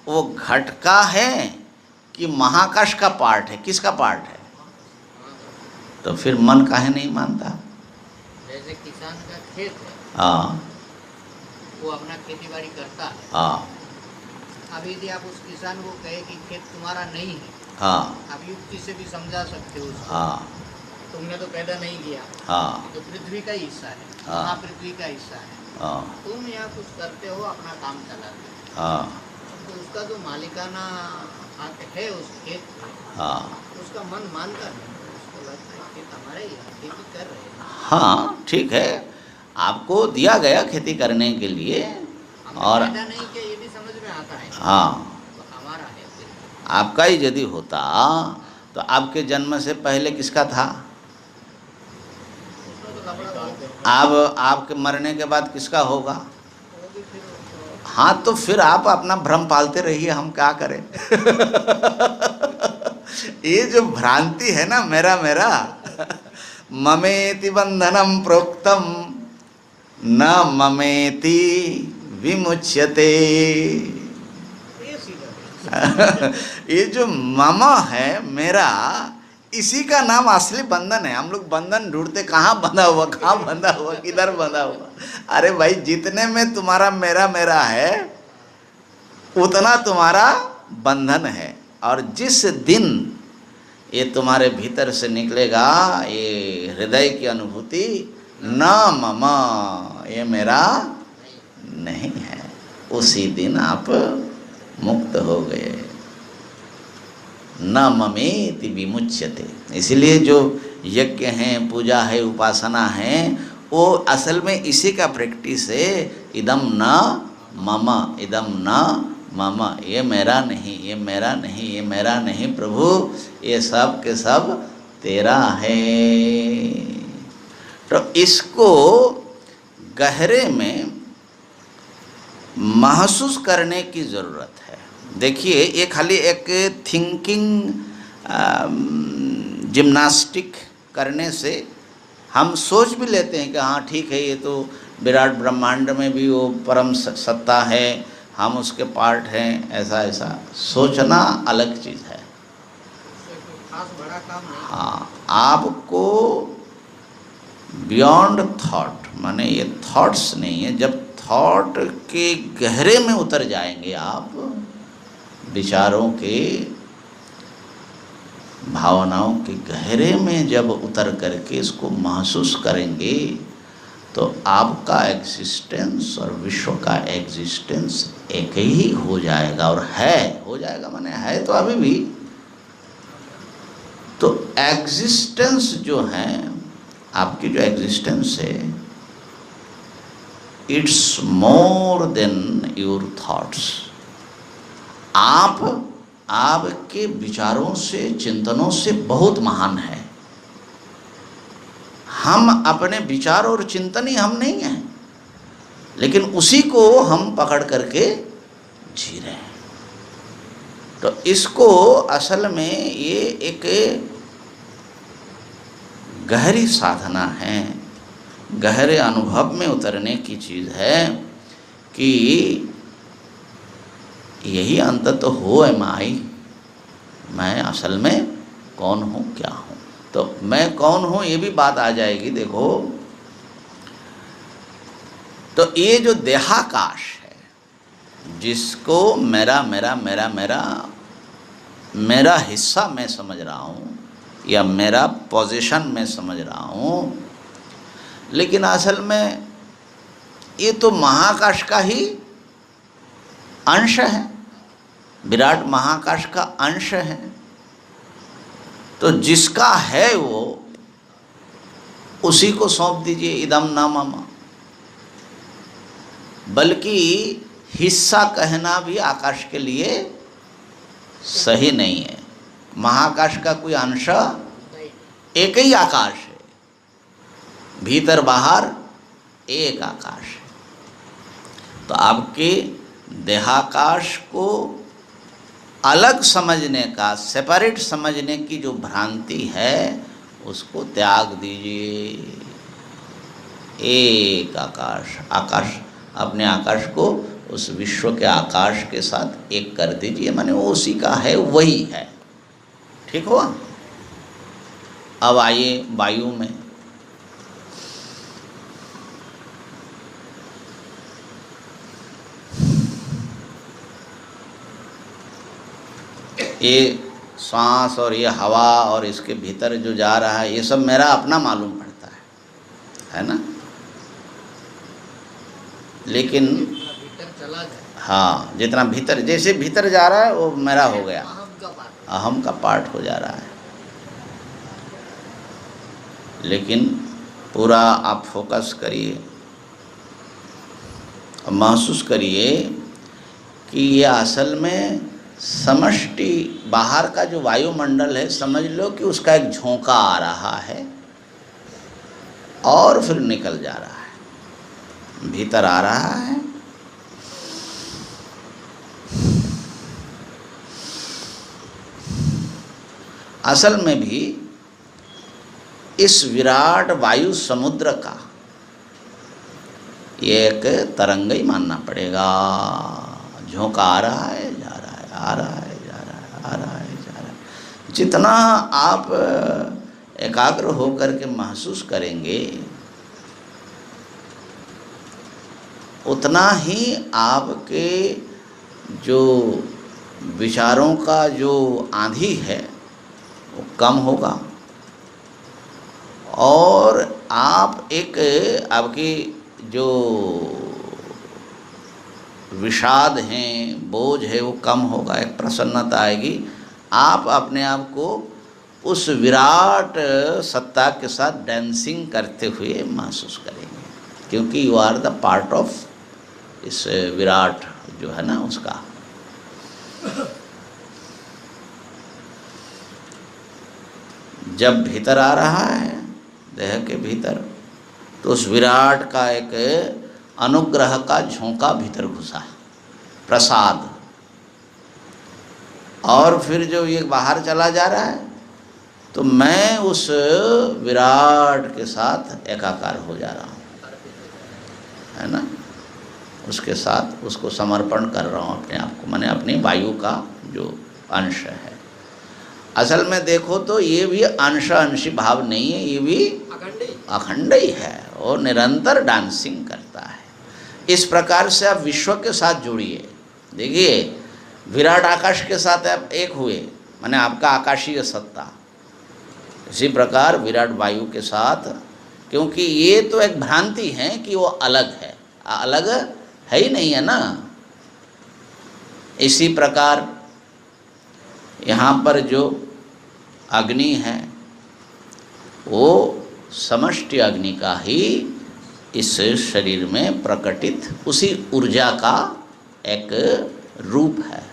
वो घट का है कि महाकाश का पार्ट है? किसका पार्ट है? तो फिर मन काहे नहीं मानता? जैसे किसान का खेत है, हाँ, वो अपना खेती बाड़ी करता है। हाँ, अभी यदि आप उस किसान को कहे कि खेत तुम्हारा नहीं है, हाँ, आप युक्ति से भी समझा सकते हो उसको। हाँ, तुमने तो पैदा नहीं किया, हाँ, तो पृथ्वी का हिस्सा है, हाँ। वहाँ पृथ्वी का हिस्सा है, हाँ, तुम यहाँ कुछ करते हो, अपना काम चलाते हो, हाँ, तो उसका जो मालिकाना हक है उस खेत का, हाँ, उसका मन मानता नहीं, उसको लगता है खेत हमारा ही है, खेती कर रहे हैं। हाँ, ठीक है, आपको दिया गया खेती करने के लिए, हमने और पैदा नहीं किया ये भी समझ में आता है, हाँ, तो हमारा है फिर। आपका ही यदि होता तो आपके जन्म से पहले किसका था? उसमें तो लफड़ा बोलते हैं। अब आपके मरने के बाद किसका होगा? वो भी फिर हाँ, तो फिर आप अपना भ्रम पालते रहिए, हम क्या करें? ये जो भ्रांति है ना, मेरा मेरा, ममेति बंधनम प्रोक्तम न ममेति विमुच्यते। ये सीधा ये जो मम है, मेरा, इसी का नाम असली बंधन है। हम लोग बंधन ढूंढते, कहाँ बंधा हुआ, कहाँ बंधा हुआ, किधर बंधा हुआ। अरे भाई, जितने में तुम्हारा मेरा मेरा है उतना तुम्हारा बंधन है, और जिस दिन ये तुम्हारे भीतर से निकलेगा ये हृदय की अनुभूति, न मम, ये मेरा नहीं है, उसी दिन आप मुक्त हो गए। न ममेति विमुच्यते। इसलिए जो यज्ञ हैं, पूजा है, उपासना है, वो असल में इसी का प्रैक्टिस है। इदम न मम, इदम न मम, ये मेरा नहीं, ये मेरा नहीं, ये मेरा नहीं प्रभु, ये सब के सब तेरा है। तो इसको गहरे में महसूस करने की ज़रूरत है। देखिए, ये खाली एक थिंकिंग जिम्नास्टिक करने से हम सोच भी लेते हैं कि हाँ ठीक है, ये तो विराट ब्रह्मांड में भी वो परम सत्ता है, हम उसके पार्ट हैं, ऐसा ऐसा सोचना अलग चीज़ है। खास बड़ा काम नहीं। हाँ, आपको बियॉन्ड थॉट, माने ये थॉट्स नहीं है, जब थॉट के गहरे में उतर जाएंगे आप, विचारों के, भावनाओं के गहरे में जब उतर करके इसको महसूस करेंगे, तो आपका एग्जिस्टेंस और विश्व का एग्जिस्टेंस एक ही हो जाएगा। और है, हो जाएगा माने है तो अभी भी। तो एग्जिस्टेंस जो है, आपकी जो एग्जिस्टेंस है, it's more than your thoughts. आप आपके विचारों से, चिंतनों से बहुत महान है। हम अपने विचार और चिंतन ही हम नहीं हैं, लेकिन उसी को हम पकड़ करके जी रहे हैं। तो इसको असल में ये एक गहरी साधना है, गहरे अनुभव में उतरने की चीज़ है कि यही अंत तो हो है माई, मैं असल में कौन हूँ, क्या हूँ। तो मैं कौन हूँ, ये भी बात आ जाएगी। देखो, तो ये जो देहाकाश है, जिसको मेरा मेरा मेरा मेरा मेरा हिस्सा मैं समझ रहा हूँ, या मेरा पोजीशन मैं समझ रहा हूँ, लेकिन असल में ये तो महाकाश का ही अंश है, विराट महाकाश का अंश है। तो जिसका है वो, उसी को सौंप दीजिए इदम न मम। बल्कि हिस्सा कहना भी आकाश के लिए सही नहीं है। महाकाश का कोई अंश, एक ही आकाश है, भीतर बाहर एक आकाश है। तो आपके देहाकाश को अलग समझने का, सेपरेट समझने की जो भ्रांति है, उसको त्याग दीजिए। एक आकाश, आकाश, अपने आकाश को उस विश्व के आकाश के साथ एक कर दीजिए, माने वो उसी का है, वही है। ठीक हुआ? अब आइए वायु में। ये सांस और ये हवा और इसके भीतर जो जा रहा है, ये सब मेरा अपना मालूम पड़ता है ना? लेकिन भीतर चला जाए, हाँ, जितना भीतर, जैसे भीतर जा रहा है वो मेरा हो गया, अहम का पार्ट हो जा रहा है। लेकिन पूरा आप फोकस करिए और महसूस करिए कि ये असल में समष्टि, बाहर का जो वायुमंडल है, समझ लो कि उसका एक झोंका आ रहा है और फिर निकल जा रहा है, भीतर आ रहा है, असल में भी इस विराट वायु समुद्र का ये एक तरंग ही मानना पड़ेगा। झोंका आ रहा है, जा रहा है, आ रहा है, जा रहा है, आ रहा है, जा रहा है। जितना आप एकाग्र होकर के महसूस करेंगे, उतना ही आपके जो विचारों का जो आंधी है वो कम होगा, और आप एक, आपकी जो विषाद हैं, बोझ है, वो कम होगा, एक प्रसन्नता आएगी। आप अपने आप को उस विराट सत्ता के साथ डांसिंग करते हुए महसूस करेंगे, क्योंकि you are the part of इस विराट जो है ना, उसका। जब भीतर आ रहा है देह के भीतर, तो उस विराट का एक अनुग्रह का झोंका भीतर घुसा, प्रसाद। और फिर जो ये बाहर चला जा रहा है, तो मैं उस विराट के साथ एकाकार हो जा रहा हूँ, है ना। उसके साथ उसको समर्पण कर रहा हूँ अपने आप को, माने अपनी वायु का जो अंश है। असल में देखो तो ये भी अंश अंशी भाव नहीं है, ये भी अखंड ही है, और निरंतर डांसिंग करता है। इस प्रकार से आप विश्व के साथ जुड़िए। देखिए, विराट आकाश के साथ आप एक हुए, माने आपका आकाशीय सत्ता। इसी प्रकार विराट वायु के साथ, क्योंकि ये तो एक भ्रांति है कि वो अलग है, अलग है ही नहीं है ना। इसी प्रकार यहाँ पर जो अग्नि है वो समष्टि अग्नि का ही इस शरीर में प्रकटित उसी ऊर्जा का एक रूप है।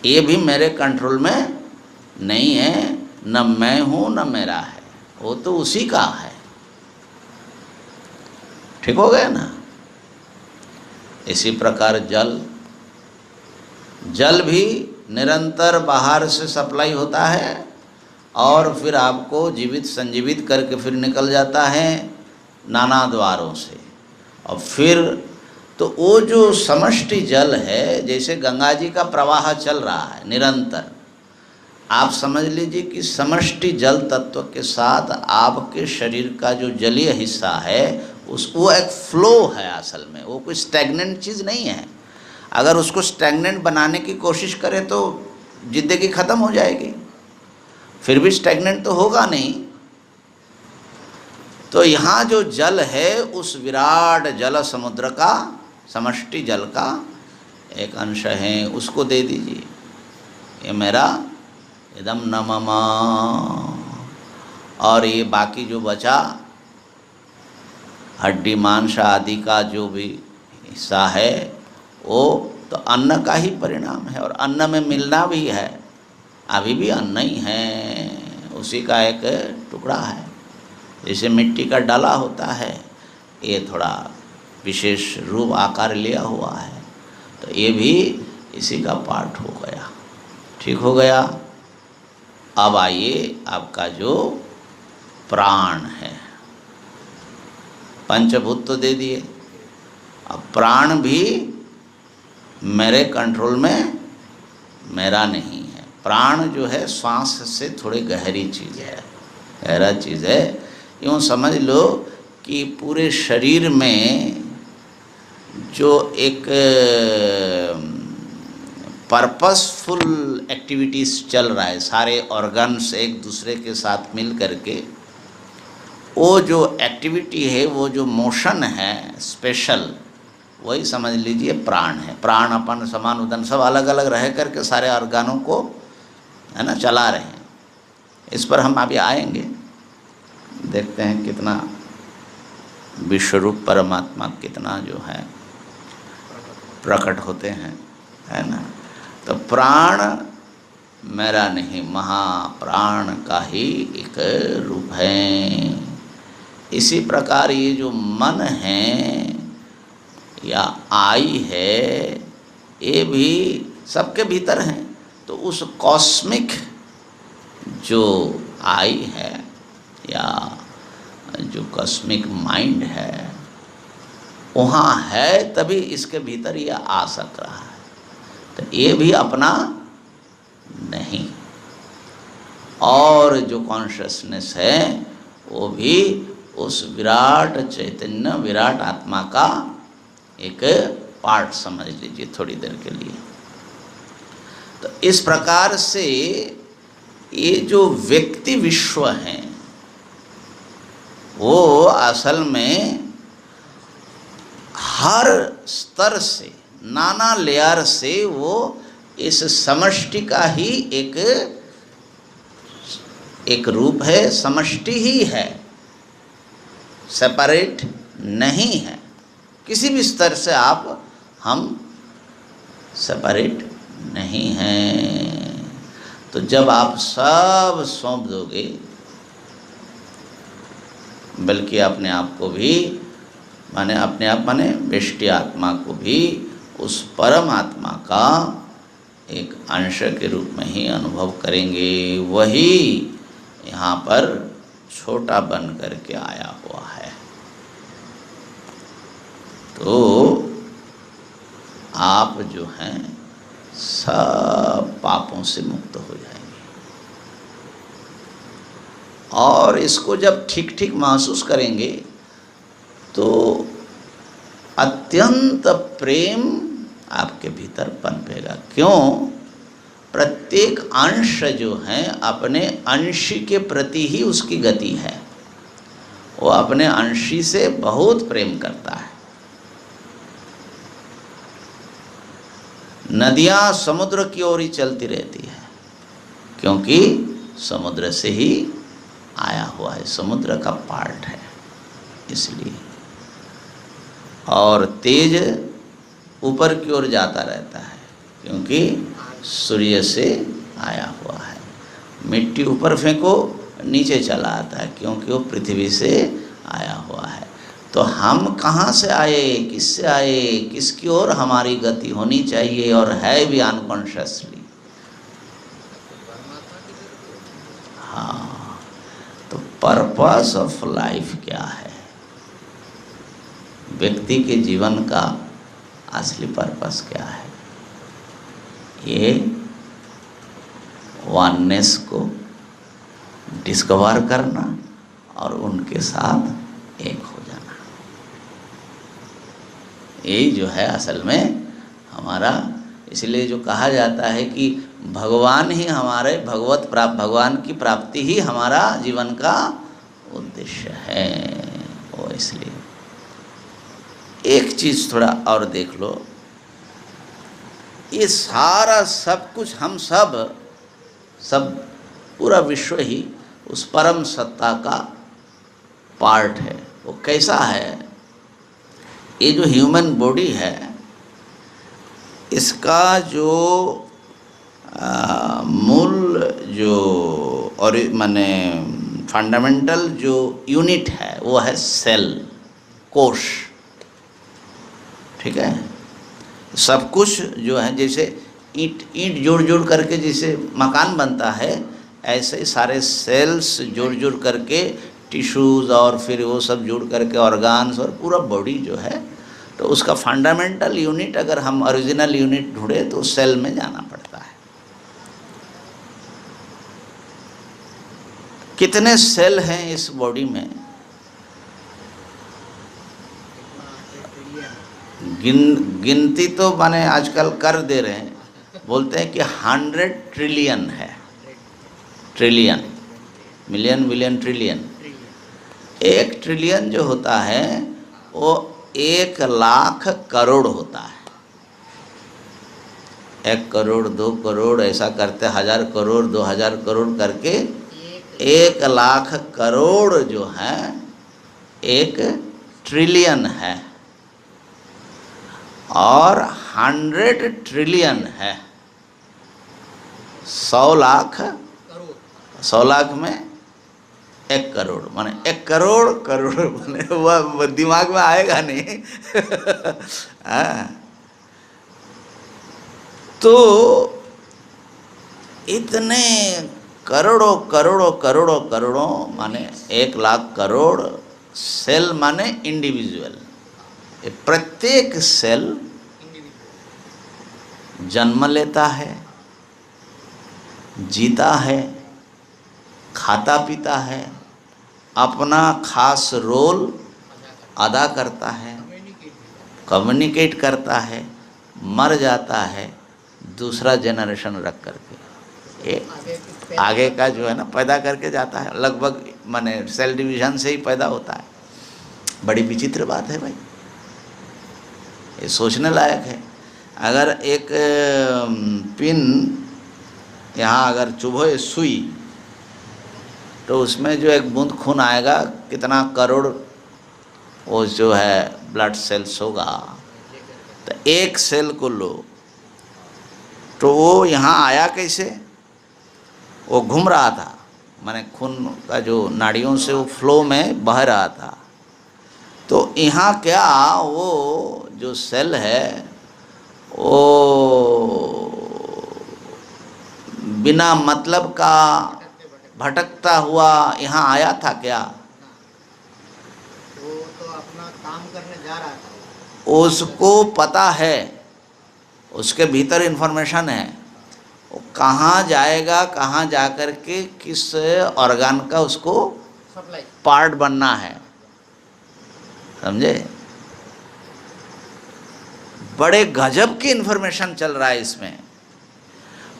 ये भी मेरे कंट्रोल में नहीं है, न मैं हूँ न मेरा है, वो तो उसी का है। ठीक हो गया ना। इसी प्रकार जल भी निरंतर बाहर से सप्लाई होता है और फिर आपको जीवित संजीवित करके फिर निकल जाता है नाना द्वारों से। और फिर तो वो जो समष्टि जल है, जैसे गंगा जी का प्रवाह चल रहा है निरंतर, आप समझ लीजिए कि समष्टि जल तत्व के साथ आपके शरीर का जो जलीय हिस्सा है वो एक फ्लो है। असल में वो कोई स्टैग्नेंट चीज़ नहीं है। अगर उसको स्टैग्नेंट बनाने की कोशिश करें तो जिंदगी ख़त्म हो जाएगी, फिर भी स्टैग्नेंट तो होगा नहीं। तो यहाँ जो जल है उस विराट जल समुद्र का, समष्टि जल का एक अंश है, उसको दे दीजिए। ये मेरा इदम न मम। और ये बाकी जो बचा हड्डी मांस आदि का जो भी हिस्सा है वो तो अन्न का ही परिणाम है, और अन्न में मिलना भी है, अभी भी अन्न ही है, उसी का एक टुकड़ा है। जैसे मिट्टी का डाला होता है, ये थोड़ा विशेष रूप आकार लिया हुआ है, तो ये भी इसी का पार्ट हो गया। ठीक हो गया। अब आइए आपका जो प्राण है, पंचभूत तो दे दिए, अब प्राण भी मेरे कंट्रोल में मेरा नहीं है। प्राण जो है श्वास से थोड़ी गहरी चीज़ है, गहरा चीज़ है। यूँ समझ लो कि पूरे शरीर में जो एक पर्पसफुल एक्टिविटीज़ चल रहा है, सारे ऑर्गन्स एक दूसरे के साथ मिल करके वो जो एक्टिविटी है, वो जो मोशन है स्पेशल, वही समझ लीजिए प्राण है। प्राण अपन समान उदन सब अलग अलग रह करके सारे ऑर्गनों को है ना चला रहे हैं। इस पर हम अभी आएंगे, देखते हैं कितना विश्वरूप परमात्मा कितना जो है प्रकट होते हैं, है ना। तो प्राण मेरा नहीं, महाप्राण का ही एक रूप है। इसी प्रकार ये जो मन है या आई है, ये भी सबके भीतर हैं। तो उस कॉस्मिक जो आई है या जो कॉस्मिक माइंड है, वहाँ है, तभी इसके भीतर ये आ सक रहा है। तो ये भी अपना नहीं। और जो कॉन्शियसनेस है वो भी उस विराट चैतन्य, विराट आत्मा का एक पार्ट समझ लीजिए थोड़ी देर के लिए। तो इस प्रकार से ये जो व्यक्ति विश्व हैं वो असल में हर स्तर से, नाना लेयर से वो इस समष्टि का ही एक रूप है, समष्टि ही है, सेपरेट नहीं है। किसी भी स्तर से हम सेपरेट नहीं हैं। तो जब आप सब सौंप दोगे, बल्कि अपने आप को भी माने अपने आप माने व्यष्टि आत्मा को भी उस परम आत्मा का एक अंश के रूप में ही अनुभव करेंगे, वही यहाँ पर छोटा बन करके आया हुआ है। तो आप जो हैं सब पापों से मुक्त हो जाएंगे। और इसको जब ठीक ठीक महसूस करेंगे तो अत्यंत प्रेम आपके भीतर पनपेगा। क्यों? प्रत्येक अंश जो है अपने अंशी के प्रति ही उसकी गति है, वो अपने अंशी से बहुत प्रेम करता है। नदियाँ समुद्र की ओर ही चलती रहती है, क्योंकि समुद्र से ही आया हुआ है, समुद्र का पार्ट है इसलिए। और तेज ऊपर की ओर जाता रहता है, क्योंकि सूर्य से आया हुआ है। मिट्टी ऊपर फेंको नीचे चला आता है, क्योंकि वो पृथ्वी से आया हुआ है। तो हम कहाँ से आए, किससे आए, किसकी ओर हमारी गति होनी चाहिए, और है भी अनकॉन्शियसली। हाँ, तो पर्पस ऑफ लाइफ क्या है? व्यक्ति के जीवन का असली पर्पस क्या है? ये वननेस को डिस्कवर करना और उनके साथ एक हो जाना, यही जो है असल में हमारा। इसलिए जो कहा जाता है कि भगवान ही हमारे भगवान की प्राप्ति ही हमारा जीवन का उद्देश्य है। वो इसलिए एक चीज़ थोड़ा और देख लो, ये सारा सब कुछ हम सब पूरा विश्व ही उस परम सत्ता का पार्ट है। वो कैसा है? ये जो ह्यूमन बॉडी है, इसका जो मूल जो और माने फंडामेंटल जो यूनिट है वो है सेल, कोश। ठीक है? सब कुछ जो है, जैसे ईंट जोड़ जोड़ करके जैसे मकान बनता है, ऐसे सारे सेल्स जोड़ जोड़ करके टिश्यूज़ और फिर वो सब जोड़ करके ऑर्गन्स और पूरा बॉडी जो है, तो उसका फंडामेंटल यूनिट अगर हम ओरिजिनल यूनिट ढूंढे तो सेल में जाना पड़ता है। कितने सेल हैं इस बॉडी में? गिनती तो माने आजकल कर दे रहे हैं, बोलते हैं कि 100 ट्रिलियन है। Trillion, million, billion, trillion. 1 trillion जो होता है वो 1 लाख करोड़ होता है। 1 करोड़, 2 करोड़ ऐसा करते 1000 करोड़, 2000 करोड़ करके 1 लाख करोड़ जो है 1 ट्रिलियन है। और 100 ट्रिलियन है 100 लाख। 100 लाख में 1 करोड़, माने 1 करोड़ करोड़, माने वह दिमाग में आएगा नहीं। तो इतने करोड़ों करोड़ों करोड़ों करोड़ों माने 1 लाख करोड़ सेल माने इंडिविजुअल। प्रत्येक सेल जन्म लेता है, जीता है, खाता पीता है, अपना खास रोल अदा करता है, कम्युनिकेट करता है, मर जाता है, दूसरा जनरेशन रख करके ये आगे का जो है ना पैदा करके जाता है। लगभग माने सेल डिवीजन से ही पैदा होता है। बड़ी विचित्र बात है भाई, ये सोचने लायक है। अगर एक पिन यहाँ अगर चुभे सुई, तो उसमें जो एक बूंद खून आएगा, कितना करोड़ वो जो है ब्लड सेल्स होगा। तो एक सेल को लो, तो वो यहाँ आया कैसे? वो घूम रहा था, माने खून का जो नाड़ियों से वो फ्लो में बह रहा था। तो यहाँ क्या, वो जो सेल है वो बिना मतलब का भटकता हुआ यहाँ आया था क्या? वो तो अपना काम करने जा रहा था। उसको पता है, उसके भीतर इन्फॉर्मेशन है, वो कहाँ जाएगा, कहाँ जाकर के किस ऑर्गन का उसको सप्लाई। पार्ट बनना है, समझे? बड़े गजब की इन्फॉर्मेशन चल रहा है इसमें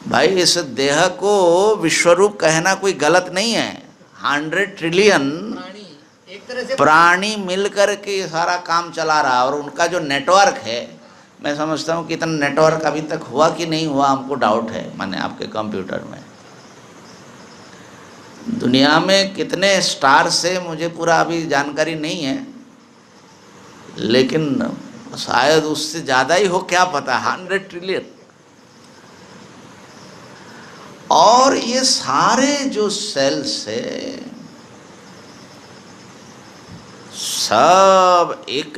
भाई। इस देह को विश्वरूप कहना कोई गलत नहीं है। 100 ट्रिलियन प्राणी एक तरह से प्राणी मिलकर के ये सारा काम चला रहा है, और उनका जो नेटवर्क है, मैं समझता हूँ कि इतना नेटवर्क अभी तक हुआ कि नहीं हुआ, हमको डाउट है। माने आपके कंप्यूटर में दुनिया में कितने स्टार से मुझे पूरा अभी जानकारी नहीं है, लेकिन शायद उससे ज़्यादा ही हो, क्या पता, 100 ट्रिलियन। और ये सारे जो सेल्स है सब एक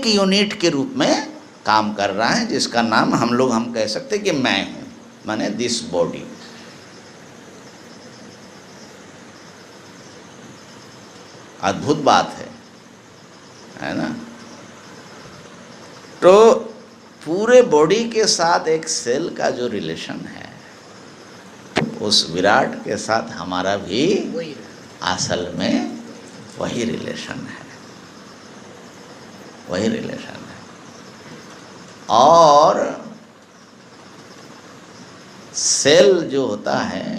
यूनिट के रूप में काम कर रहा है, जिसका नाम हम कह सकते हैं कि मैं हूं, माने दिस बॉडी। अद्भुत बात है ना? तो पूरे बॉडी के साथ एक सेल का जो रिलेशन है, उस विराट के साथ हमारा भी वही असल में वही रिलेशन है, वही रिलेशन है। और सेल जो होता है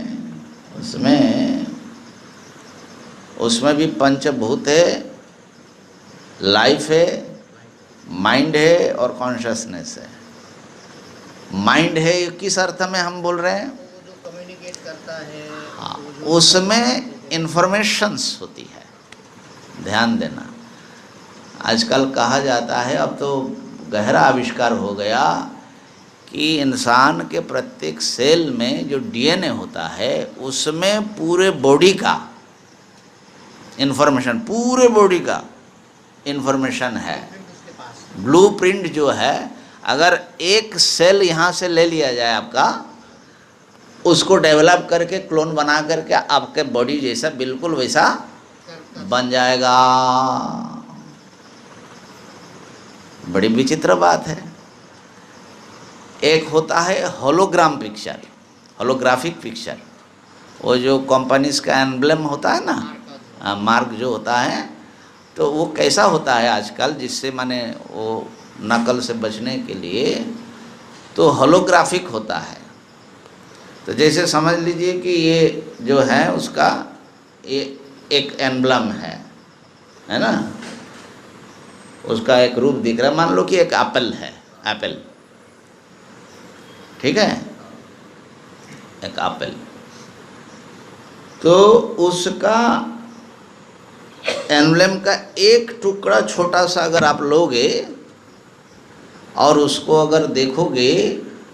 उसमें भी पंचभूत है, लाइफ है, माइंड है और कॉन्शसनेस है। माइंड है किस अर्थ में हम बोल रहे हैं? वो जो कम्युनिकेट करता है, हाँ, वो जो उसमें इंफॉर्मेशंस होती है। ध्यान देना, आजकल कहा जाता है, अब तो गहरा आविष्कार हो गया कि इंसान के प्रत्येक सेल में जो डीएनए होता है उसमें पूरे बॉडी का इंफॉर्मेशन, पूरे बॉडी का इंफॉर्मेशन है। उसके पास ब्लूप्रिंट जो है, अगर एक सेल यहाँ से ले लिया जाए आपका, उसको डेवलप करके क्लोन बना करके आपके बॉडी जैसा बिल्कुल वैसा बन जाएगा। बड़ी विचित्र बात है। एक होता है होलोग्राम पिक्चर, होलोग्राफिक पिक्चर, वो जो कंपनीज का एम्ब्लेम होता है ना, मार्क जो होता है, तो वो कैसा होता है आजकल, जिससे माने वो नकल से बचने के लिए तो होलोग्राफिक होता है। तो जैसे समझ लीजिए कि ये जो है उसका ये एक एम्ब्लम है ना, उसका एक रूप दिख रहा है। मान लो कि एक एप्पल है, एप्पल, ठीक है, एक एप्पल, तो उसका एम्ब्लेम का एक टुकड़ा छोटा सा अगर आप लोगे और उसको अगर देखोगे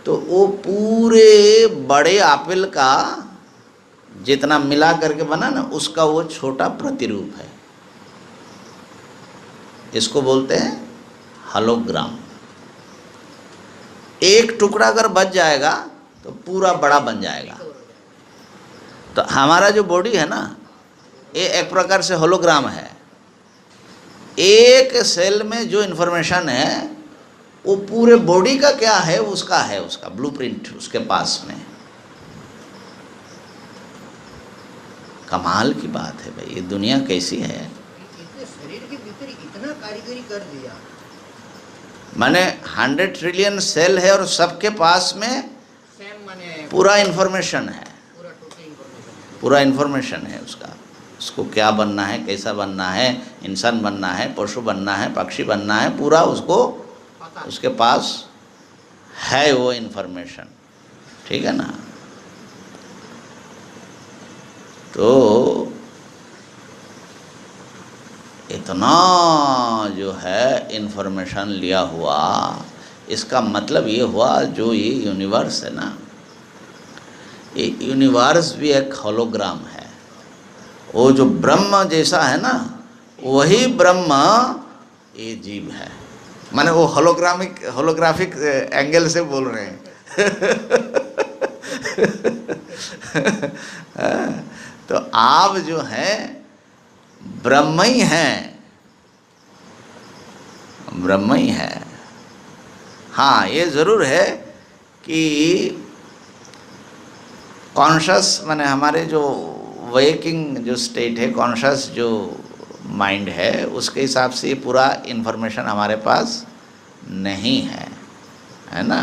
तो वो पूरे बड़े एप्पल का जितना मिला करके बना ना, उसका वो छोटा प्रतिरूप है। इसको बोलते हैं होलोग्राम। एक टुकड़ा अगर बच जाएगा तो पूरा बड़ा बन जाएगा। तो हमारा जो बॉडी है ना, ये एक प्रकार से होलोग्राम है। एक सेल में जो इन्फॉर्मेशन है वो पूरे बॉडी का क्या है, उसका ब्लूप्रिंट उसके पास में। कमाल की बात है भाई, ये दुनिया कैसी है। इतने शरीर के भीतर इतना कारीगरी कर दिया। माने 100 ट्रिलियन सेल है और सबके पास में सेम माने पूरा इन्फॉर्मेशन है, पूरा टोटल इंफॉर्मेशन। पूरा इन्फॉर्मेशन है उसको क्या बनना है, कैसा बनना है, इंसान बनना है, पशु बनना है, पक्षी बनना है, पूरा उसको उसके पास है वो इन्फॉर्मेशन, ठीक है ना। तो इतना जो है इन्फॉर्मेशन लिया हुआ, इसका मतलब ये हुआ जो ये यूनिवर्स है ना, ये यूनिवर्स भी एक होलोग्राम है। वो जो ब्रह्म जैसा है ना, वही ब्रह्म ये जीव है। माने वो होलोग्राफिक एंगल से बोल रहे हैं। तो आप जो हैं ब्रह्म ही हैं, ब्रह्म ही है। हाँ, ये ज़रूर है कि कॉन्शस माने हमारे जो वेकिंग जो स्टेट है, कॉन्शस जो माइंड है, उसके हिसाब से ये पूरा इन्फॉर्मेशन हमारे पास नहीं है ना।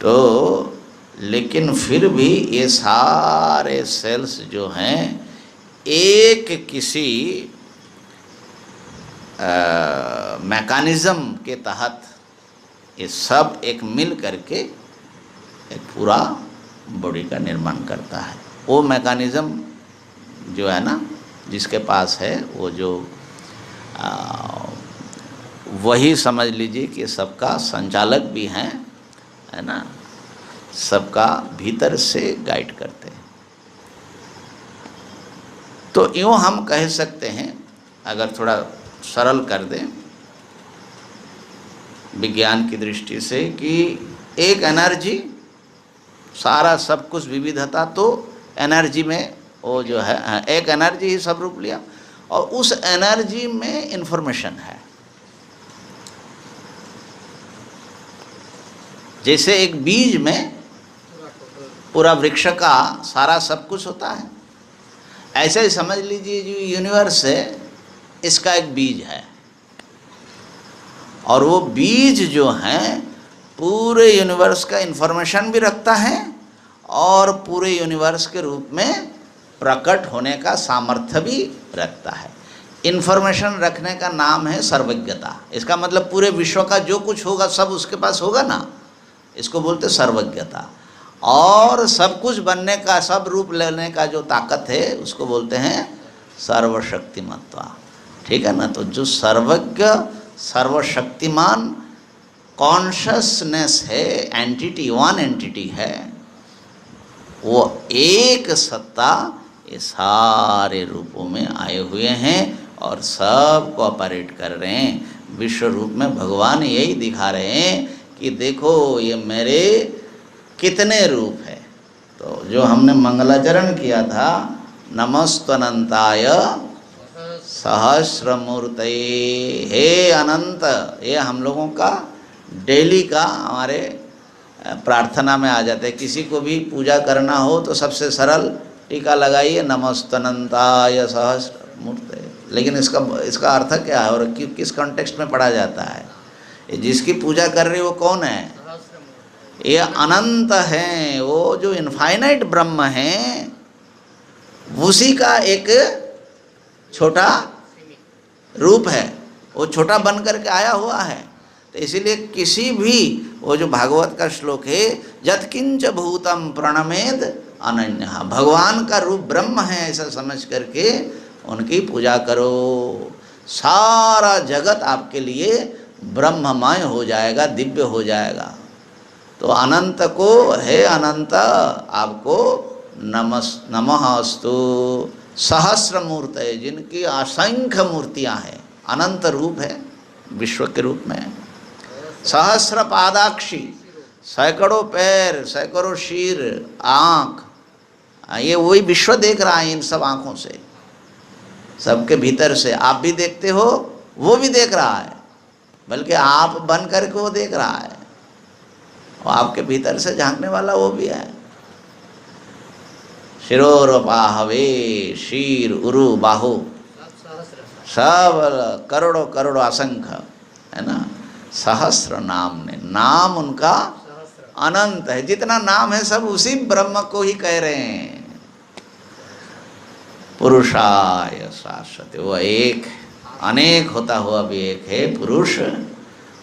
तो लेकिन फिर भी ये सारे सेल्स जो हैं एक किसी मैकेनिज़्म के तहत ये सब एक मिल करके एक पूरा बॉडी का निर्माण करता है। वो मैकेनिज़्म जो है ना, जिसके पास है वो जो वही समझ लीजिए कि सबका संचालक भी हैं, है ना, सबका भीतर से गाइड करते हैं। तो यूँ हम कह सकते हैं, अगर थोड़ा सरल कर दें विज्ञान की दृष्टि से, कि एक एनर्जी, सारा सब कुछ विविधता तो एनर्जी में वो जो है, एक एनर्जी ही सब रूप लिया और उस एनर्जी में इंफॉर्मेशन है। जैसे एक बीज में पूरा वृक्ष का सारा सब कुछ होता है, ऐसे ही समझ लीजिए जो यूनिवर्स है इसका एक बीज है, और वो बीज जो है पूरे यूनिवर्स का इंफॉर्मेशन भी रखता है और पूरे यूनिवर्स के रूप में प्रकट होने का सामर्थ्य भी रखता है। इंफॉर्मेशन रखने का नाम है सर्वज्ञता। इसका मतलब पूरे विश्व का जो कुछ होगा सब उसके पास होगा ना, इसको बोलते सर्वज्ञता। और सब कुछ बनने का, सब रूप लेने का जो ताकत है उसको बोलते हैं सर्वशक्तिमत्ता। ठीक है ना। तो जो सर्वज्ञ सर्वशक्तिमान कॉन्शसनेस है, एंटिटी, वन एंटिटी है, वो एक सत्ता ये सारे रूपों में आए हुए हैं और सब को ऑपरेट कर रहे हैं। विश्व रूप में भगवान यही दिखा रहे हैं कि देखो ये मेरे कितने रूप है। तो जो हमने मंगलाचरण किया था, नमस्त्वनंताय सहस्रमूर्तये, हे अनंत, ये हम लोगों का डेली का हमारे प्रार्थना में आ जाते हैं। किसी को भी पूजा करना हो तो सबसे सरल टीका लगाइए, नमस्तनंताय सहस्रमूर्तये। लेकिन इसका अर्थ क्या है और किस कॉन्टेक्स्ट में पढ़ा जाता है? ये जिसकी पूजा कर रही वो कौन है? ये अनंत हैं, वो जो इनफाइनाइट ब्रह्म हैं, उसी का एक छोटा रूप है, वो छोटा बन करके आया हुआ है। तो इसीलिए किसी भी, वो जो भागवत का श्लोक है, यत्किंच भूतम प्रणमेद अनन्यः, भगवान का रूप ब्रह्म है ऐसा समझ करके उनकी पूजा करो। सारा जगत आपके लिए ब्रह्ममय हो जाएगा, दिव्य हो जाएगा। तो अनंत को, हे अनंत, आपको नमः अस्तु। सहस्र मूर्तये, जिनकी असंख्य मूर्तियां हैं, अनंत रूप है विश्व के रूप में। सहस्र पादाक्षी, सैकड़ों पैर, सैकड़ों शीर, आँख, ये वही विश्व देख रहा है इन सब आँखों से, सबके भीतर से। आप भी देखते हो, वो भी देख रहा है, बल्कि आप बन करके वो देख रहा है, और आपके भीतर से झांकने वाला वो भी है। शिरोरपाहवे, शीर, उरु, बाहु, सब करोड़ों करोड़ों असंख्य, है ना। सहस्र नाम ने, नाम उनका अनंत है। जितना नाम है सब उसी ब्रह्म को ही कह रहे हैं। पुरुषाय शाश्वत, वो एक, अनेक होता हुआ भी एक है। पुरुष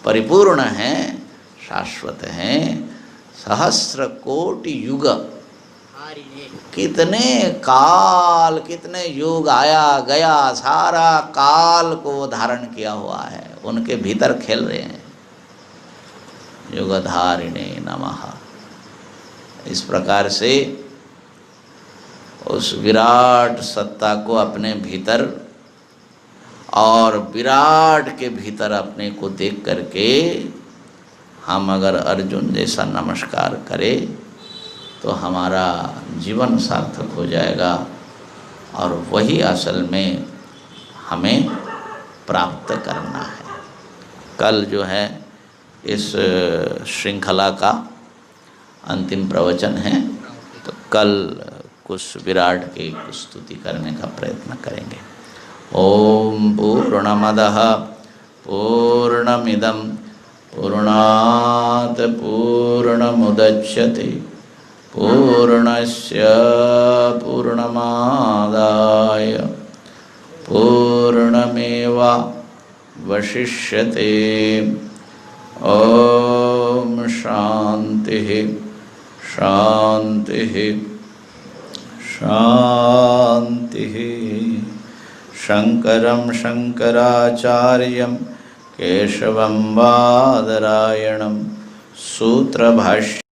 परिपूर्ण है, शाश्वत है। सहस्र कोटि युग, कितने काल, कितने युग आया गया, सारा काल को वो धारण किया हुआ है, उनके भीतर खेल रहे हैं। युगधारिणे नमः। इस प्रकार से उस विराट सत्ता को अपने भीतर और विराट के भीतर अपने को देख करके हम अगर अर्जुन जैसा नमस्कार करें तो हमारा जीवन सार्थक हो जाएगा और वही असल में हमें प्राप्त करना है। कल जो है इस श्रृंखला का अंतिम प्रवचन है, तो कल कुछ विराट की स्तुति करने का प्रयत्न करेंगे। ओम पूर्णमदः पूर्णमिदं पूर्णात् पूर्णमुदच्यते पूर्णस्य पूर्णमादाय पूर्णमेवावशिष्यते। ओम शांतिः शांतिः शांतिः। शंकरं शंकराचार्यं केशवं बादरायणं सूत्रभाष्य